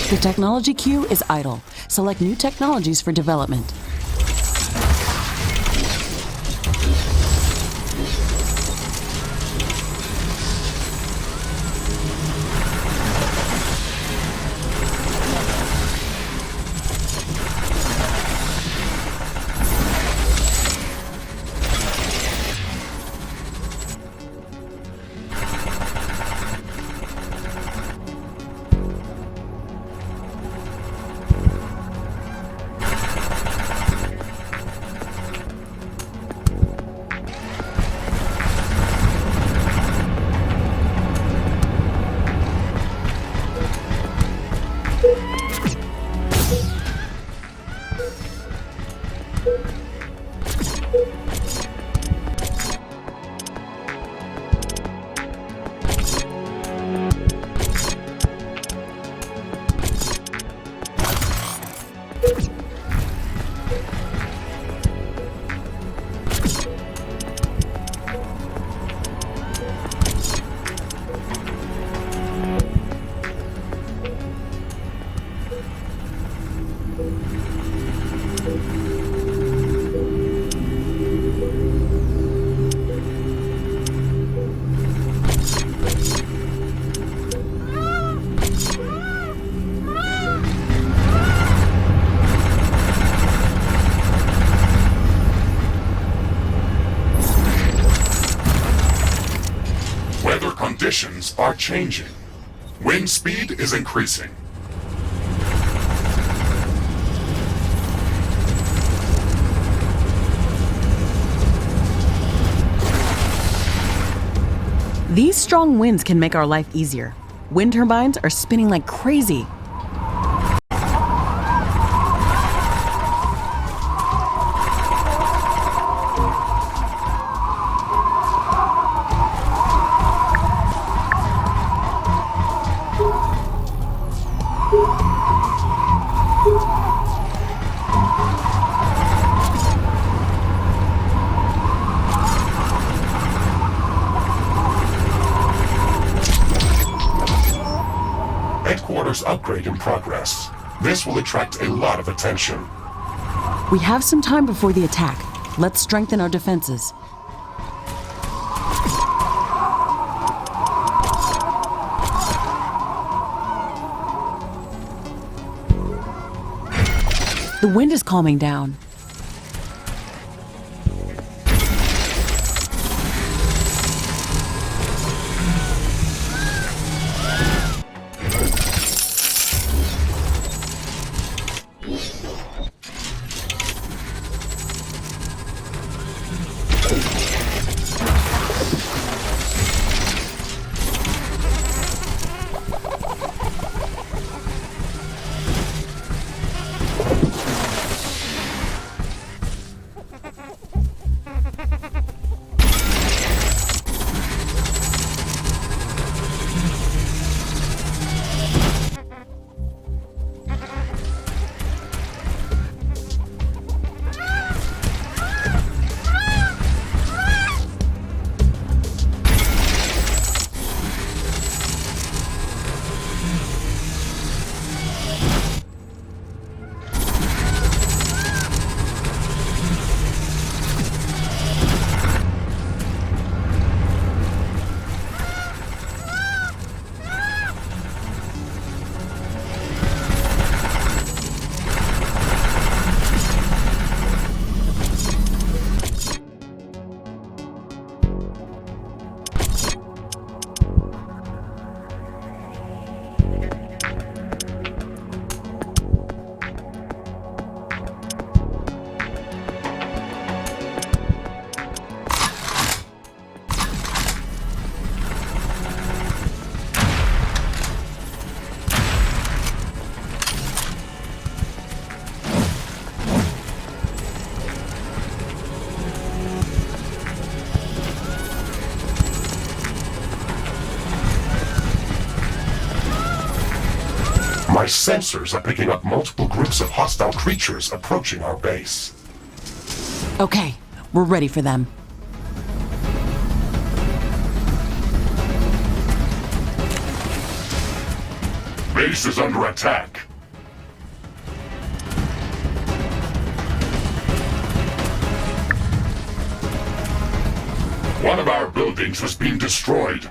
The technology queue is idle. Select new technologies for development. conditions are changing. Wind speed is increasing. These strong winds can make our life easier. Wind turbines are spinning like crazy. Headquarters upgrade in progress. This will attract a lot of attention. We have some time before the attack. Let's strengthen our defenses. The wind is calming down. My sensors are picking up multiple groups of hostile creatures approaching our base. Okay, we're ready for them. Base is under attack. One of our buildings has been destroyed.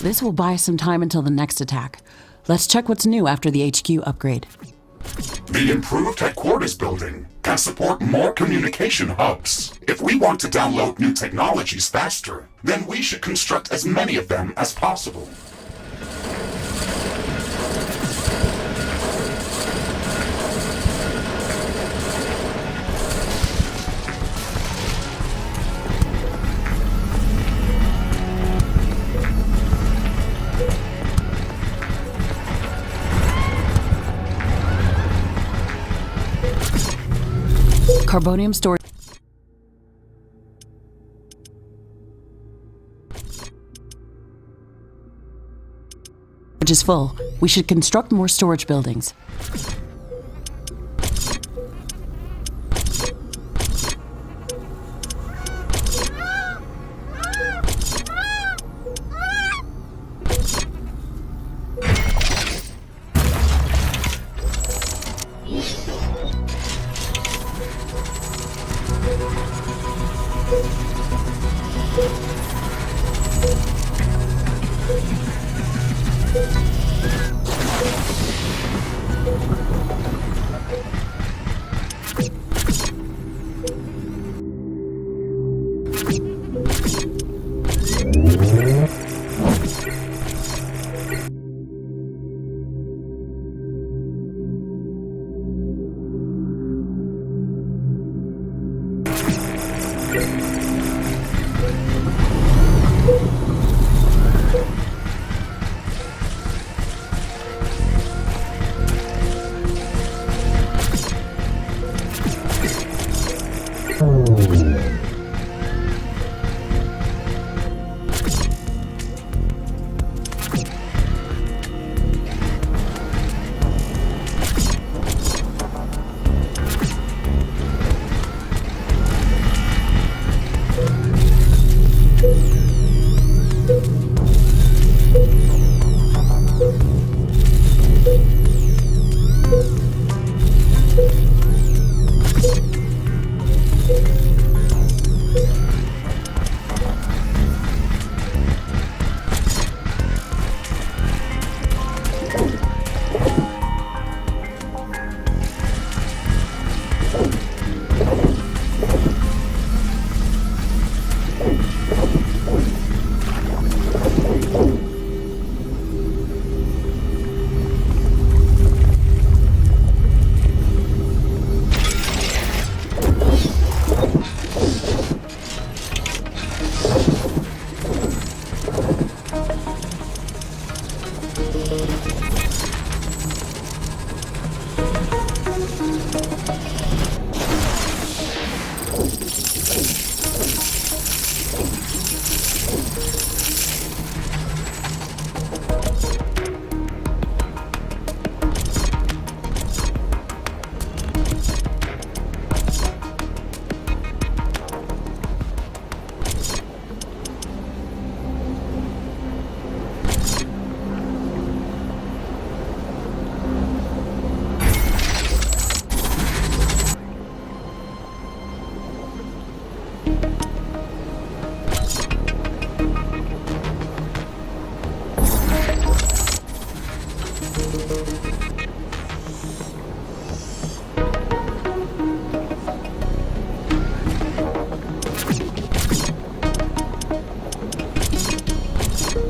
This will buy us some time until the next attack. Let's check what's new after the HQ upgrade. The improved headquarters building can support more communication hubs. If we want to download new technologies faster, then we should construct as many of them as possible. Carbonium storage is full. We should construct more storage buildings.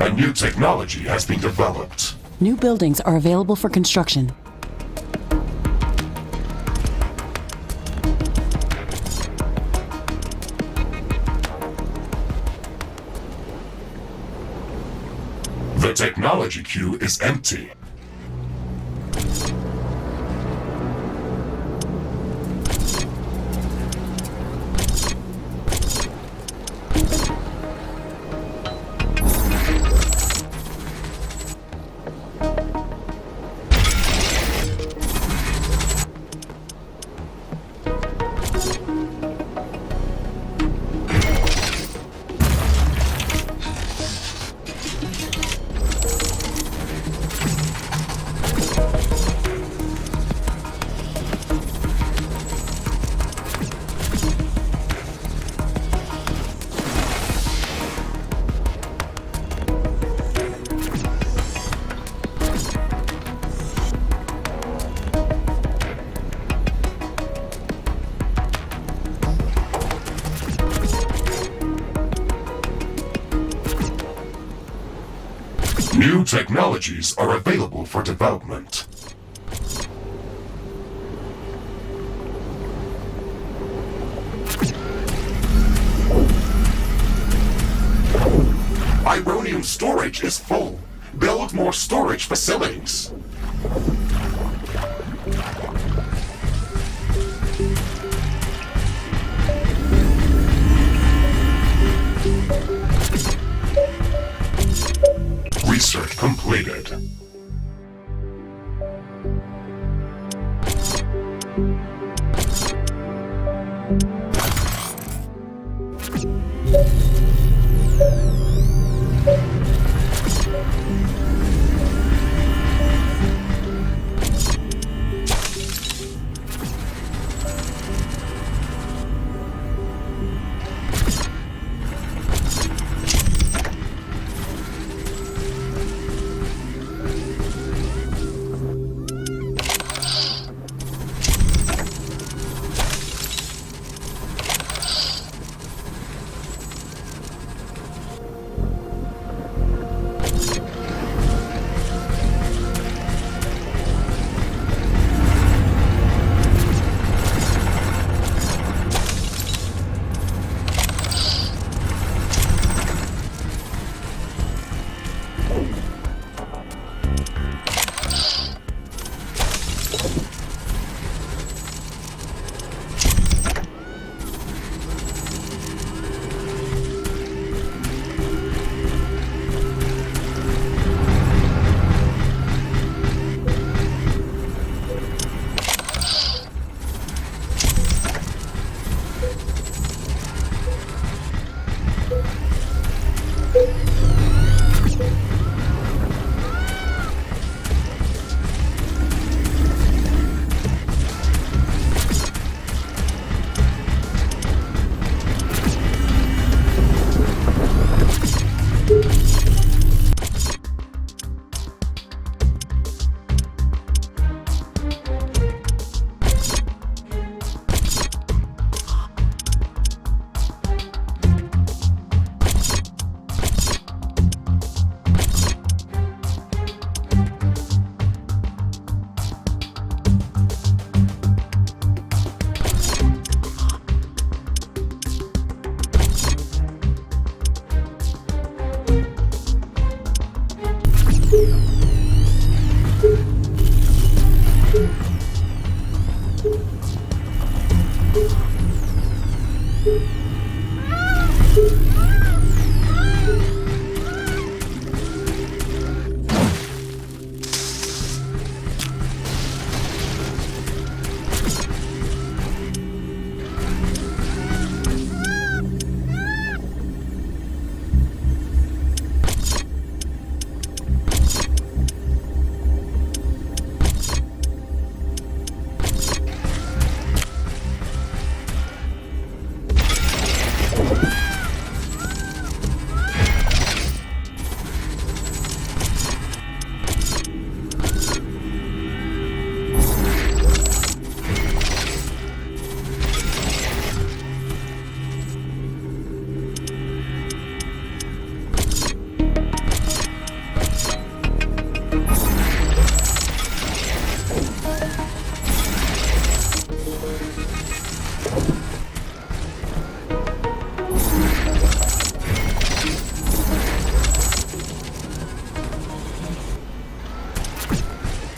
A new technology has been developed. New buildings are available for construction. The technology queue is empty. New technologies are available for development. Ironium storage is full. Build more storage facilities. research completed.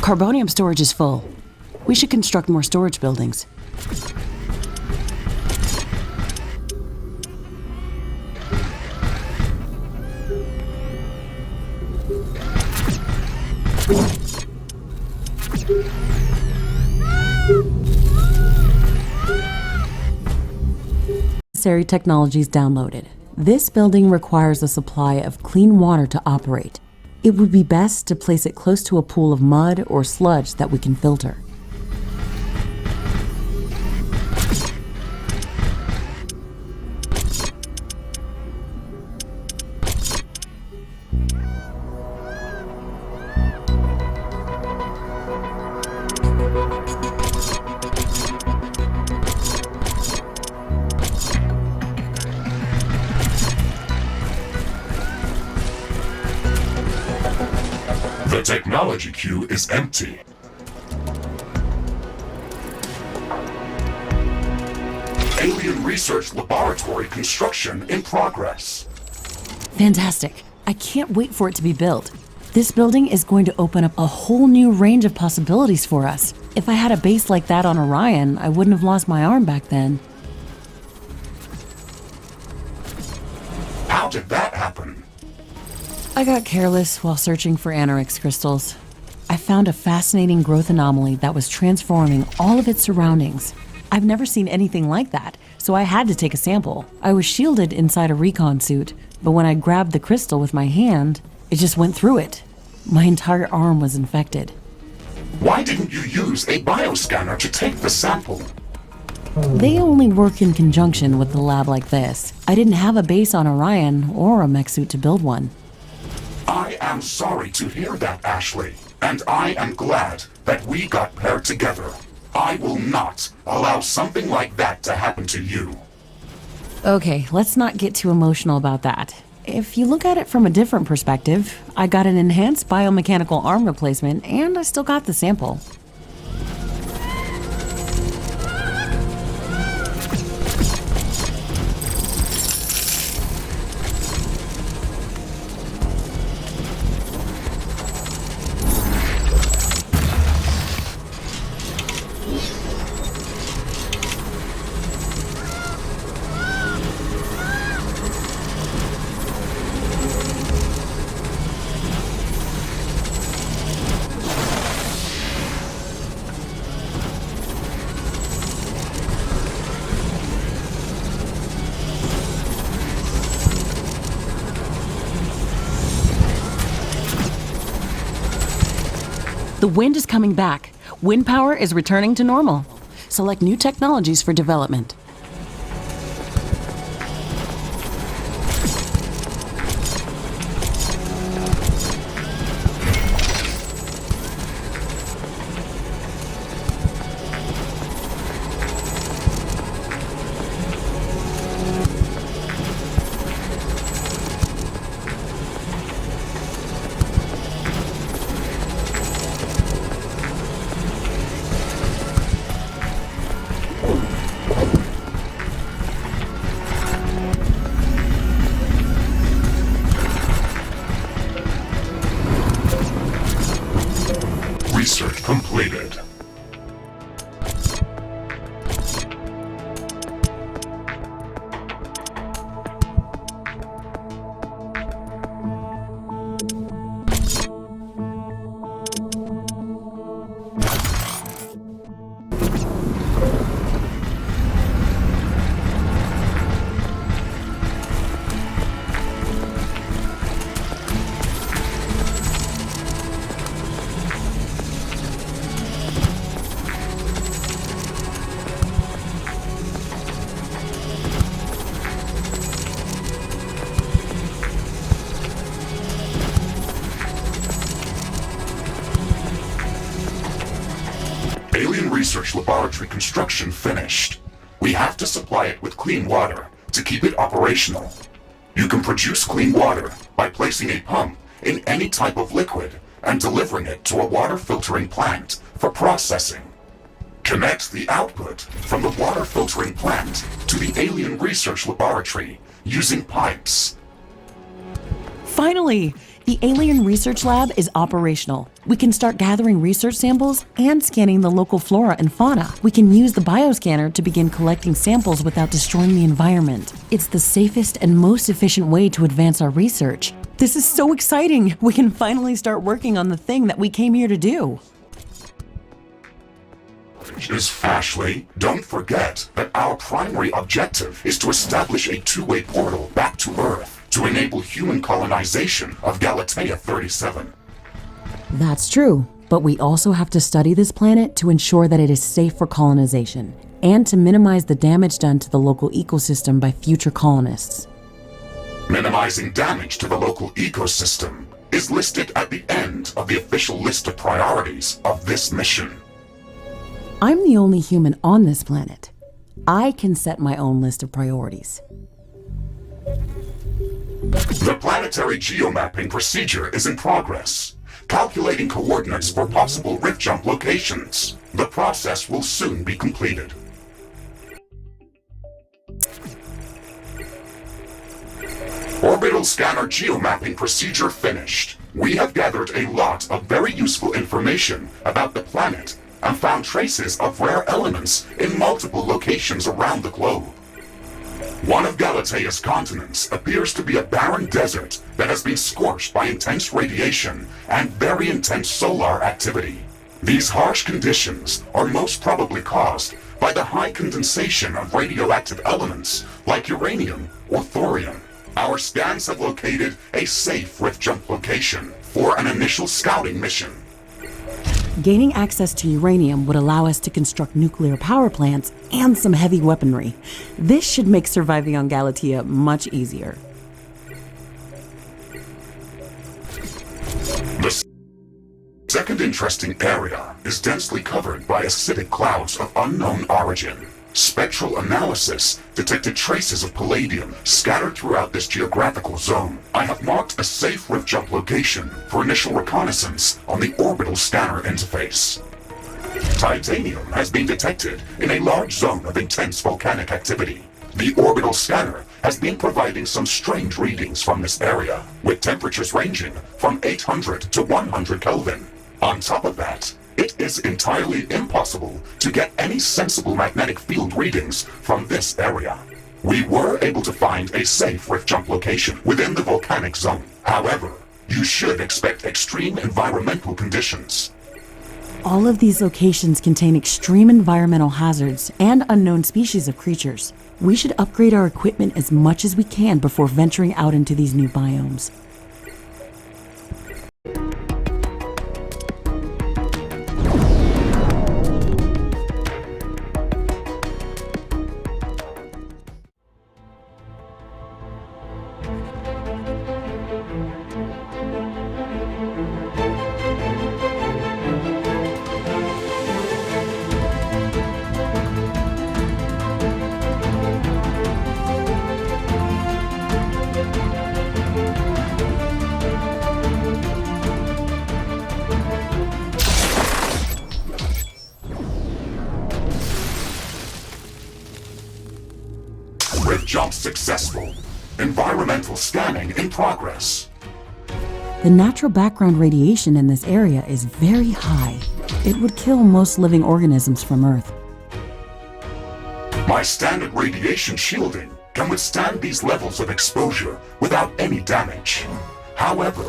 Carbonium storage is full. We should construct more storage buildings. Necessary technologies downloaded. This building requires a supply of clean water to operate. It would be best to place it close to a pool of mud or sludge that we can filter. The technology queue is empty. Alien Research Laboratory construction in progress. Fantastic. I can't wait for it to be built. This building is going to open up a whole new range of possibilities for us. If I had a base like that on Orion, I wouldn't have lost my arm back then. How did that happen? I got careless while searching for anorix crystals. I found a fascinating growth anomaly that was transforming all of its surroundings. I've never seen anything like that, so I had to take a sample. I was shielded inside a recon suit, but when I grabbed the crystal with my hand, it just went through it. My entire arm was infected. Why didn't you use a bioscanner to take the sample? They only work in conjunction with a lab like this. I didn't have a base on Orion or a Mecha-Suit to build one. I am sorry to hear that, Ashley, and I am glad that we got paired together. I will not allow something like that to happen to you. Okay, let's not get too emotional about that. If you look at it from a different perspective, I got an enhanced biomechanical arm replacement and I still got the sample. The wind is coming back. Wind power is returning to normal. Select new technologies for development. Research completed. Alien Research Laboratory construction finished. We have to supply it with clean water to keep it operational. You can produce clean water by placing a pump in any type of liquid and delivering it to a water filtering plant for processing. Connect the output from the water filtering plant to the Alien Research Laboratory using pipes. Finally! The Alien Research Lab is operational. We can start gathering research samples and scanning the local flora and fauna. We can use the bioscanner to begin collecting samples without destroying the environment. It's the safest and most efficient way to advance our research. This is so exciting! We can finally start working on the thing that we came here to do. Ashley, don't forget that our primary objective is to establish a two-way portal back to Earth to enable human colonization of Galatea 37. That's true, but we also have to study this planet to ensure that it is safe for colonization, and to minimize the damage done to the local ecosystem by future colonists. Minimizing damage to the local ecosystem is listed at the end of the official list of priorities of this mission. I'm the only human on this planet. I can set my own list of priorities. The planetary geomapping procedure is in progress, calculating coordinates for possible rift jump locations. The process will soon be completed. Orbital scanner geomapping procedure finished. We have gathered a lot of very useful information about the planet and found traces of rare elements in multiple locations around the globe. One of Galatea's continents appears to be a barren desert that has been scorched by intense radiation and very intense solar activity. These harsh conditions are most probably caused by the high condensation of radioactive elements like uranium or thorium. Our scans have located a safe rift jump location for an initial scouting mission. Gaining access to uranium would allow us to construct nuclear power plants and some heavy weaponry. This should make surviving on Galatea much easier. The second interesting area is densely covered by acidic clouds of unknown origin. Spectral analysis detected traces of palladium scattered throughout this geographical zone. I have marked a safe rift jump location for initial reconnaissance on the Orbital scanner interface. Titanium has been detected in a large zone of intense volcanic activity. The Orbital scanner has been providing some strange readings from this area, with temperatures ranging from 800 to 100 Kelvin. On top of that, it is entirely impossible to get any sensible magnetic field readings from this area. We were able to find a safe rift jump location within the volcanic zone. However, you should expect extreme environmental conditions. All of these locations contain extreme environmental hazards and unknown species of creatures. We should upgrade our equipment as much as we can before venturing out into these new biomes. Rift jump successful. Environmental scanning in progress. The natural background radiation in this area is very high. It would kill most living organisms from Earth. My standard radiation shielding can withstand these levels of exposure without any damage. However,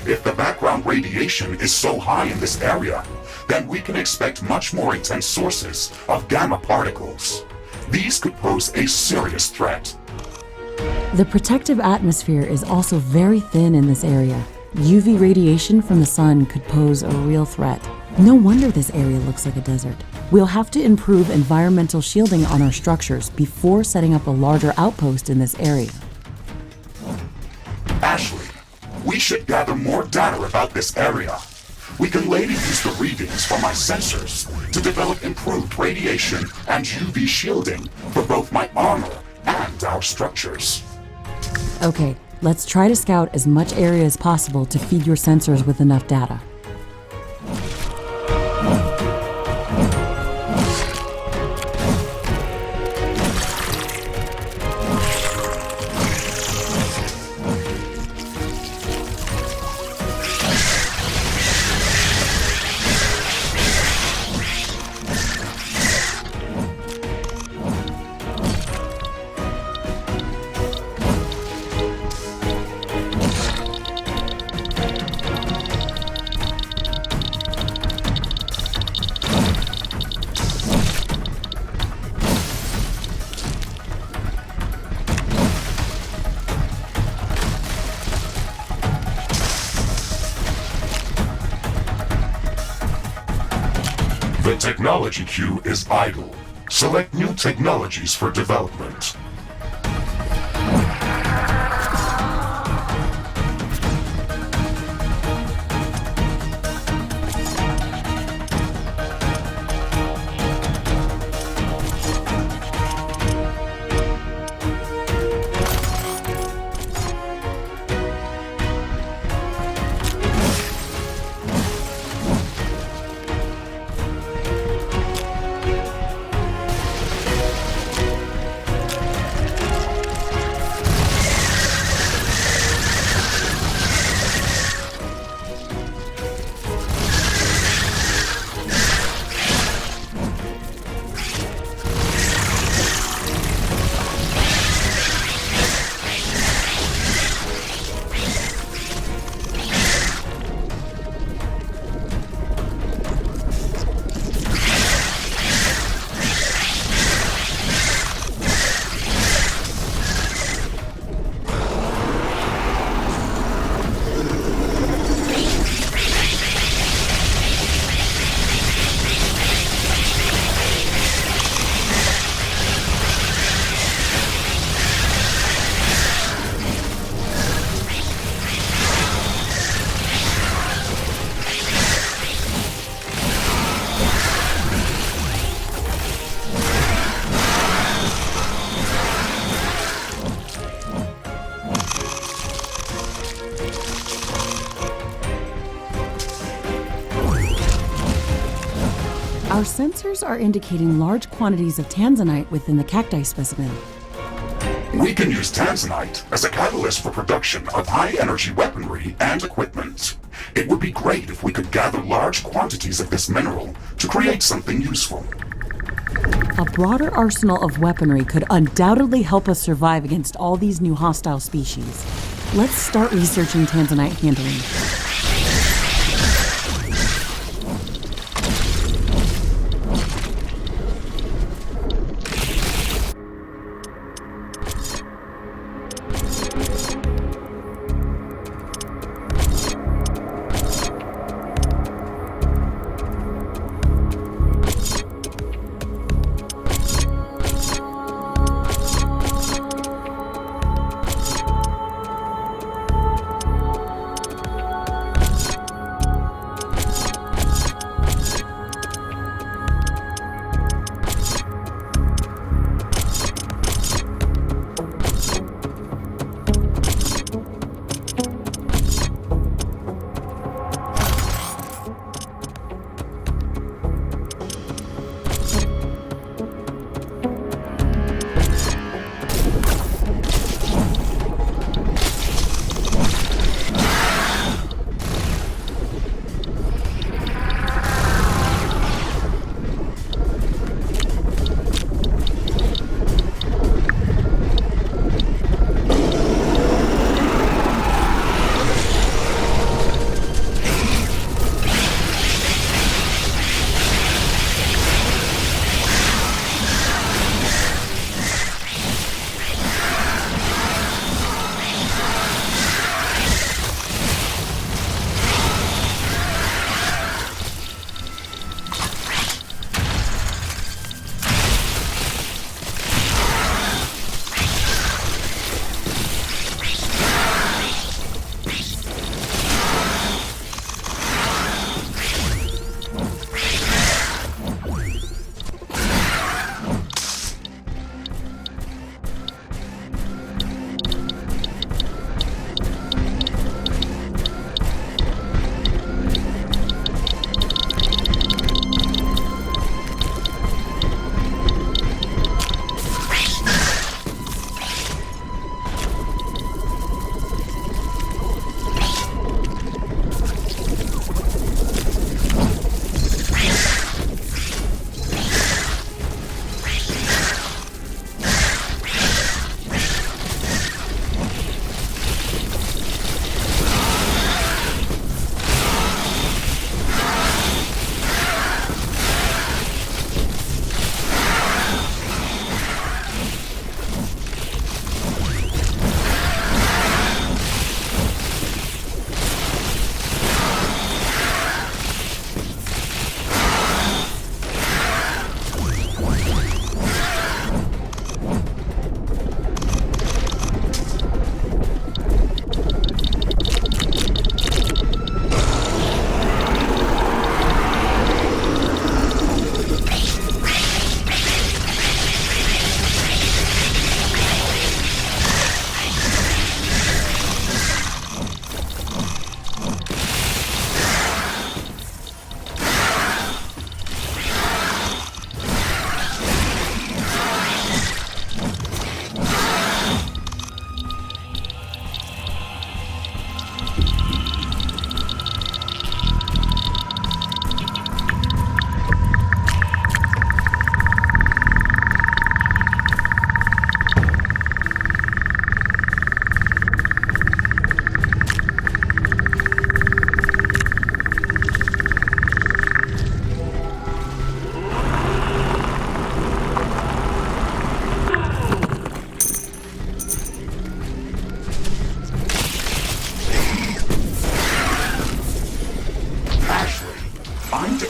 if the background radiation is so high in this area, then we can expect much more intense sources of gamma particles. These could pose a serious threat. The protective atmosphere is also very thin in this area. UV radiation from the sun could pose a real threat. No wonder this area looks like a desert. We'll have to improve environmental shielding on our structures before setting up a larger outpost in this area. Ashley, we should gather more data about this area. We can later use the readings from my sensors to develop improved radiation and UV shielding for both my armor and our structures. Okay, let's try to scout as much area as possible to feed your sensors with enough data. The technology queue is idle. Select new technologies for development. Our sensors are indicating large quantities of tanzanite within the cacti specimen. We can use tanzanite as a catalyst for production of high-energy weaponry and equipment. It would be great if we could gather large quantities of this mineral to create something useful. A broader arsenal of weaponry could undoubtedly help us survive against all these new hostile species. Let's start researching tanzanite handling.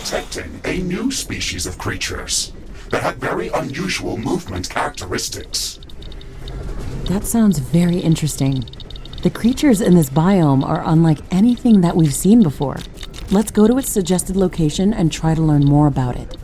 detecting a new species of creatures that have very unusual movement characteristics. That sounds very interesting. The creatures in this biome are unlike anything that we've seen before. Let's go to its suggested location and try to learn more about it.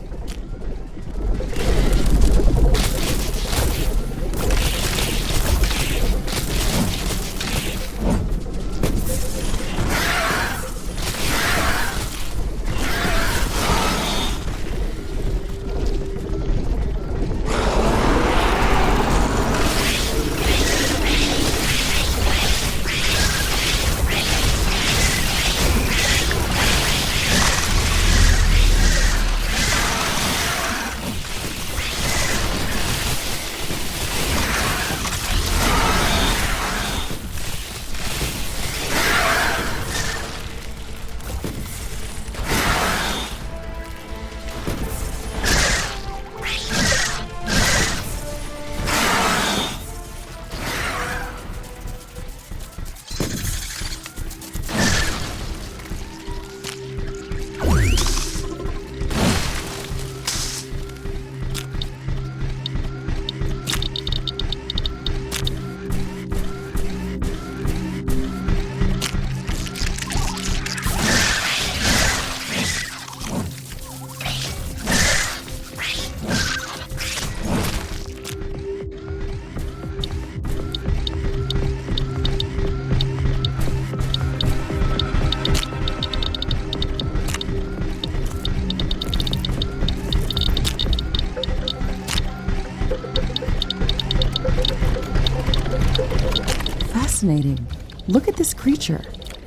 fascinating. Look at this creature.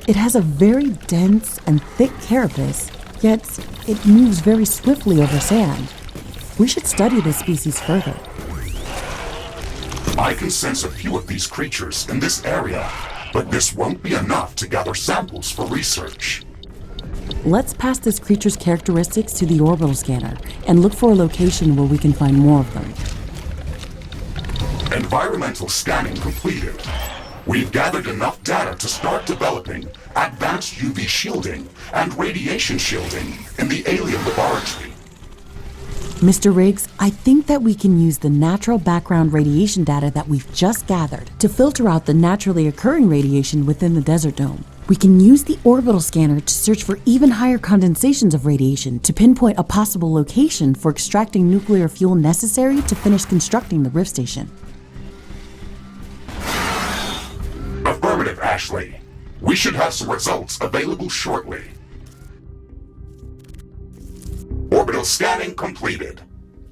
It has a very dense and thick carapace, yet it moves very swiftly over sand. We should study this species further. I can sense a few of these creatures in this area, but this won't be enough to gather samples for research. Let's pass this creature's characteristics to the orbital scanner and look for a location where we can find more of them. Environmental scanning completed. We've gathered enough data to start developing advanced UV shielding and radiation shielding in the alien laboratory. Mr. Riggs, I think that we can use the natural background radiation data that we've just gathered to filter out the naturally occurring radiation within the desert dome. We can use the orbital scanner to search for even higher condensations of radiation to pinpoint a possible location for extracting nuclear fuel necessary to finish constructing the Rift Station. Affirmative, Ashley. We should have some results available shortly. Orbital scanning completed.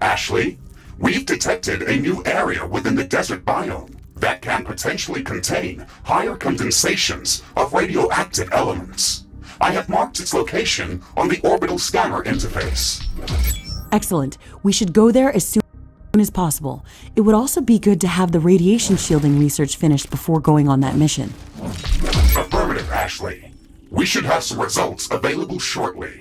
Ashley, we've detected a new area within the desert biome that can potentially contain higher condensations of radioactive elements. I have marked its location on the orbital scanner interface. Excellent. We should go there as soon as possible. It would also be good to have the radiation shielding research finished before going on that mission. Affirmative, Ashley. We should have some results available shortly.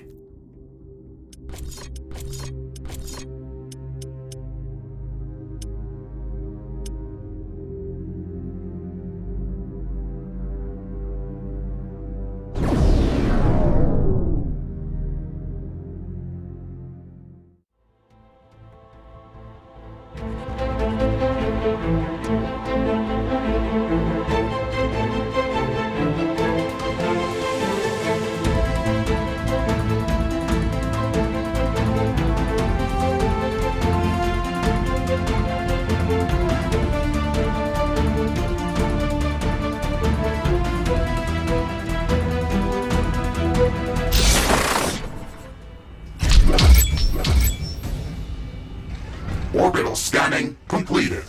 Orbital scanning completed.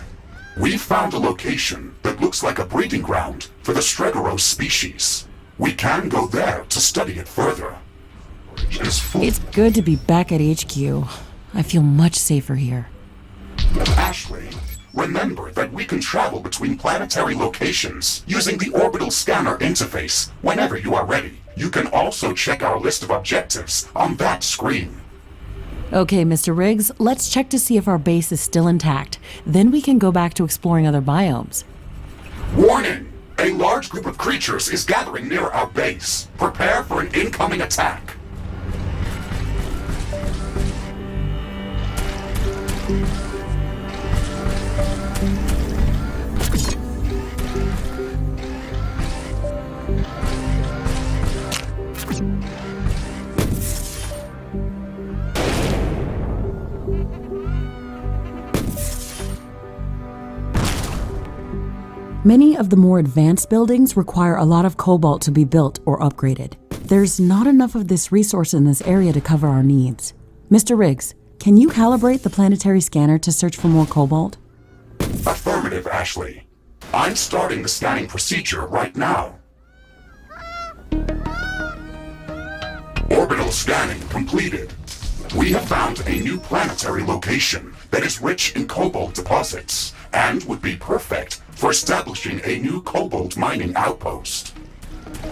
We found a location that looks like a breeding ground for the Stregoros species. We can go there to study it further. It's good to be back at HQ. I feel much safer here. Ashley, remember that we can travel between planetary locations using the orbital scanner interface whenever you are ready. You can also check our list of objectives on that screen. Okay, Mr. Riggs, let's check to see if our base is still intact. Then we can go back to exploring other biomes. Warning! A large group of creatures is gathering near our base. Prepare for an incoming attack. Many of the more advanced buildings require a lot of cobalt to be built or upgraded. There's not enough of this resource in this area to cover our needs. Mr. Riggs, can you calibrate the planetary scanner to search for more cobalt? Affirmative, Ashley. I'm starting the scanning procedure right now. Orbital scanning completed. We have found a new planetary location that is rich in cobalt deposits and would be perfect for establishing a new cobalt mining outpost.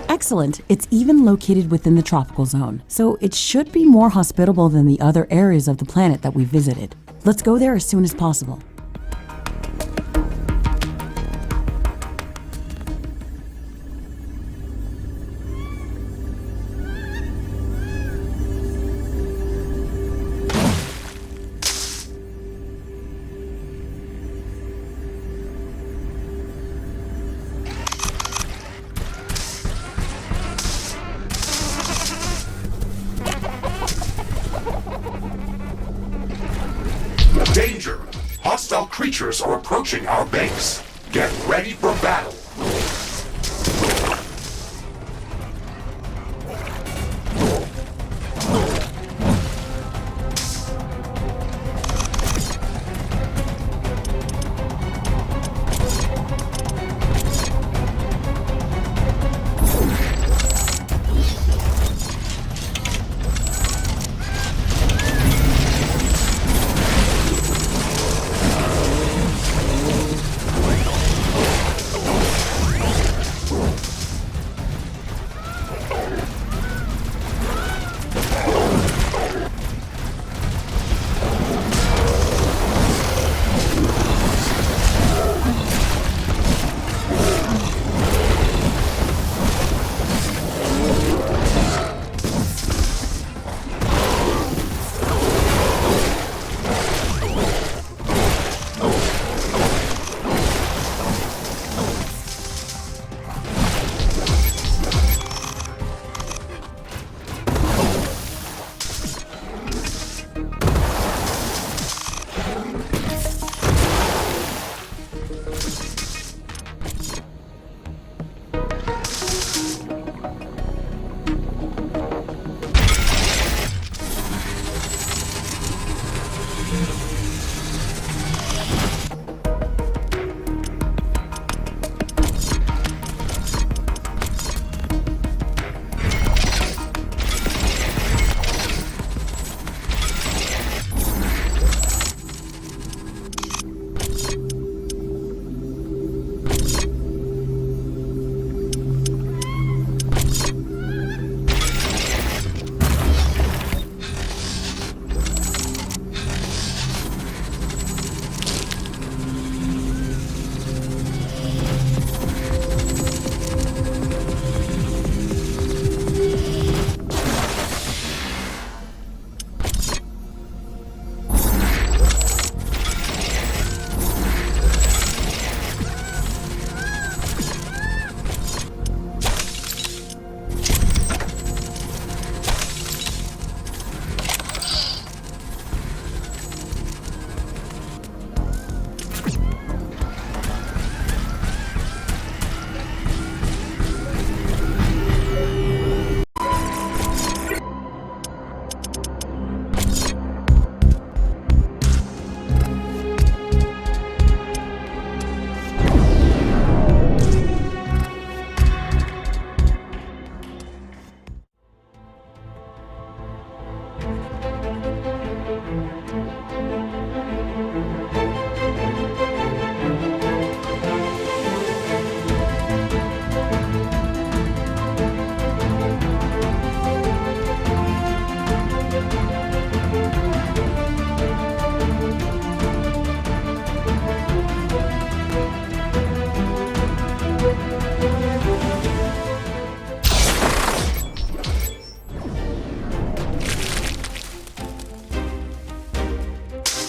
Excellent. It's even located within the tropical zone, so it should be more hospitable than the other areas of the planet that we visited. Let's go there as soon as possible. Danger! Hostile creatures are approaching our base. Get ready for battle.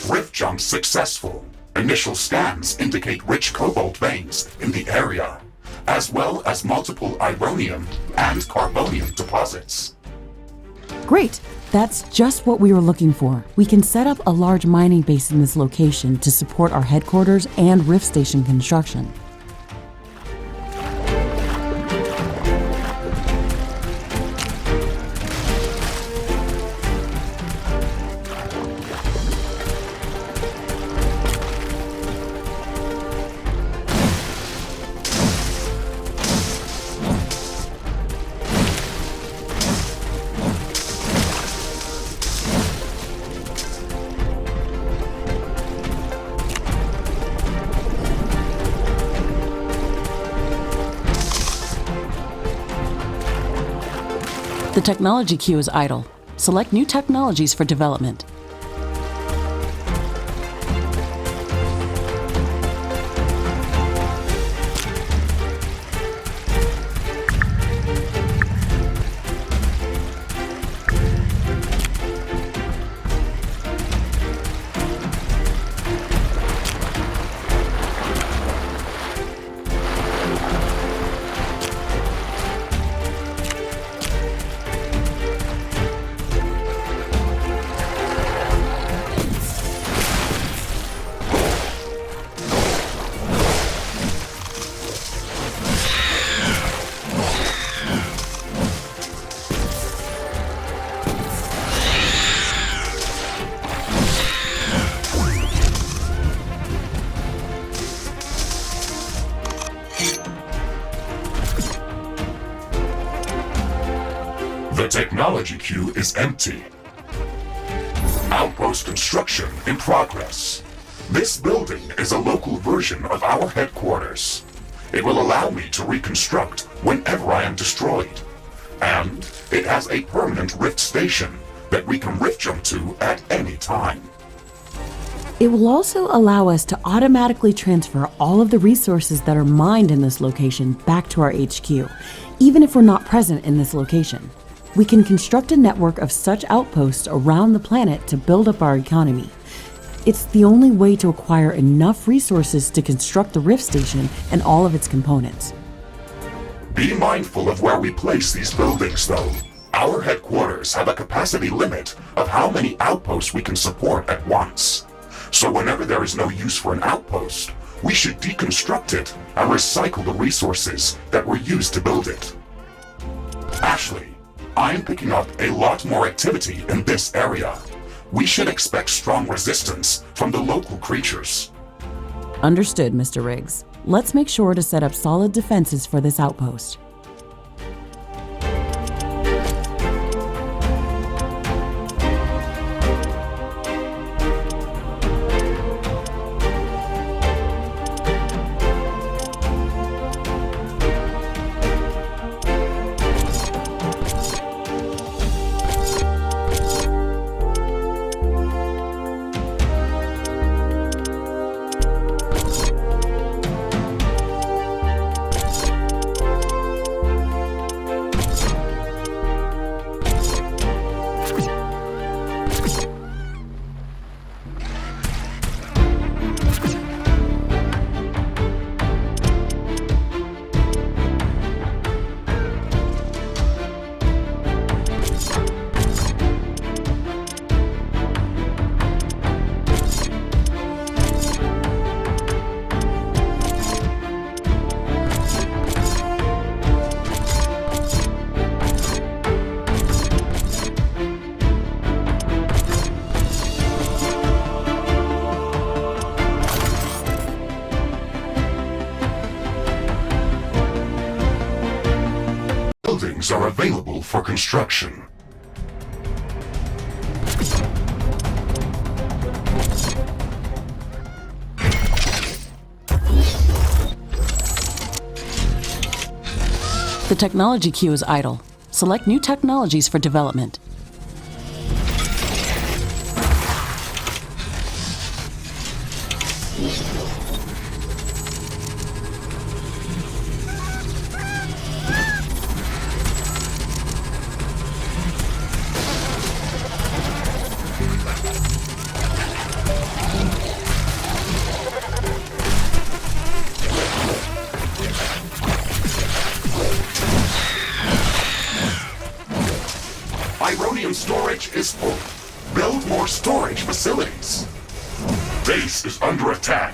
Rift jump successful. Initial scans indicate rich cobalt veins in the area, as well as multiple ironium and carbonium deposits. Great! That's just what we were looking for. We can set up a large mining base in this location to support our headquarters and Rift Station construction. The technology queue is idle. Select new technologies for development. The technology queue is empty. Outpost construction in progress. This building is a local version of our headquarters. It will allow me to reconstruct whenever I am destroyed. And it has a permanent rift station that we can rift jump to at any time. It will also allow us to automatically transfer all of the resources that are mined in this location back to our HQ, even if we're not present in this location. We can construct a network of such outposts around the planet to build up our economy. It's the only way to acquire enough resources to construct the Rift Station and all of its components. Be mindful of where we place these buildings, though. Our headquarters have a capacity limit of how many outposts we can support at once. So whenever there is no use for an outpost, we should deconstruct it and recycle the resources that were used to build it. Ashley, I'm picking up a lot more activity in this area. We should expect strong resistance from the local creatures. Understood, Mr. Riggs. Let's make sure to set up solid defenses for this outpost. Buildings are available for construction. The technology queue is idle. Select new technologies for development. storage is full. Build more storage facilities. Base is under attack.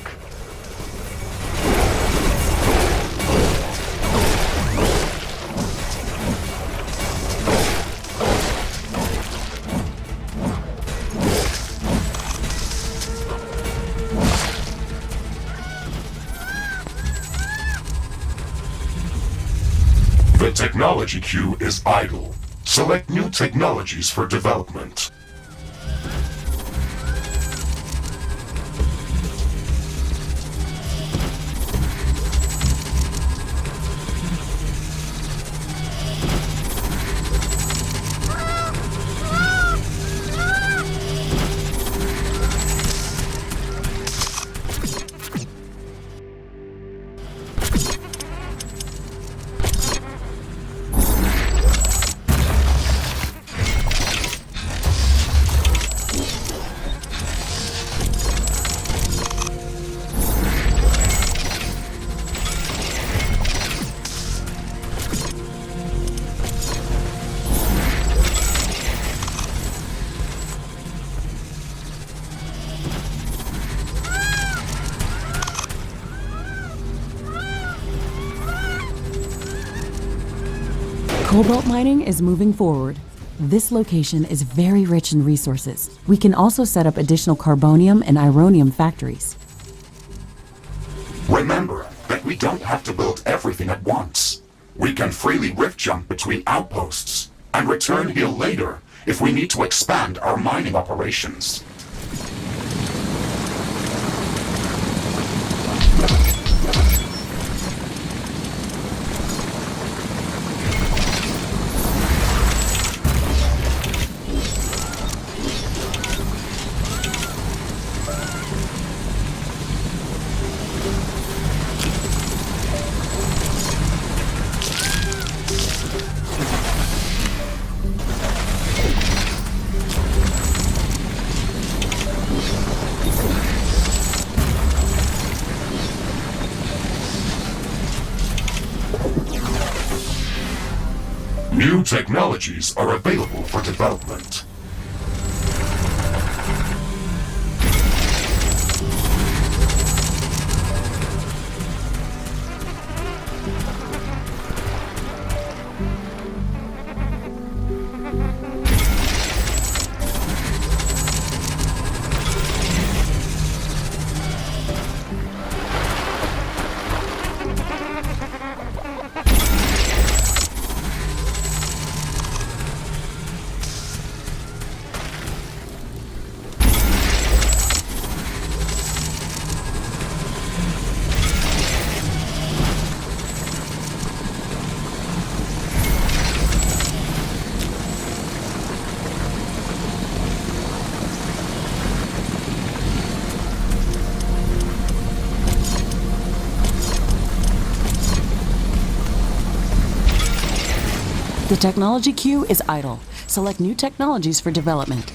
The technology queue is idle. Select new technologies for development. Cobalt mining is moving forward. This location is very rich in resources. We can also set up additional carbonium and ironium factories. Remember that we don't have to build everything at once. We can freely rift jump between outposts and return here later if we need to expand our mining operations. New technologies are available for development. The technology queue is idle. Select new technologies for development.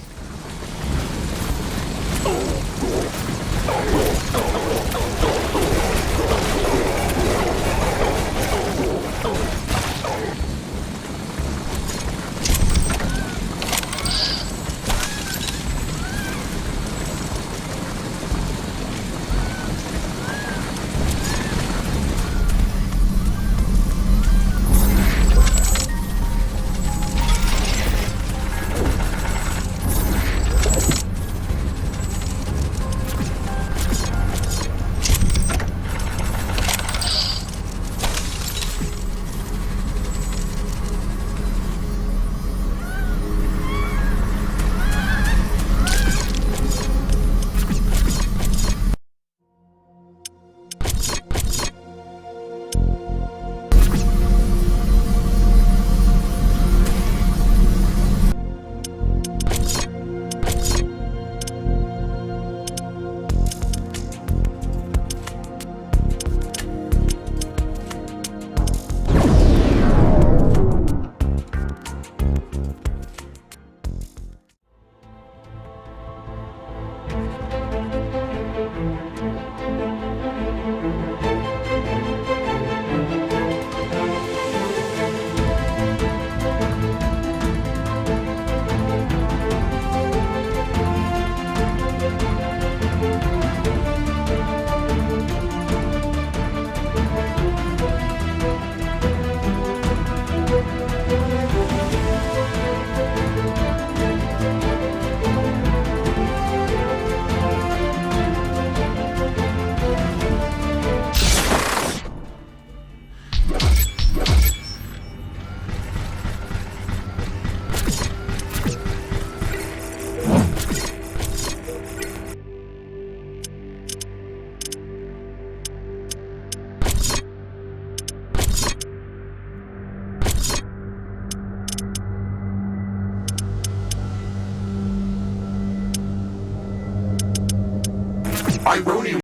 Ironium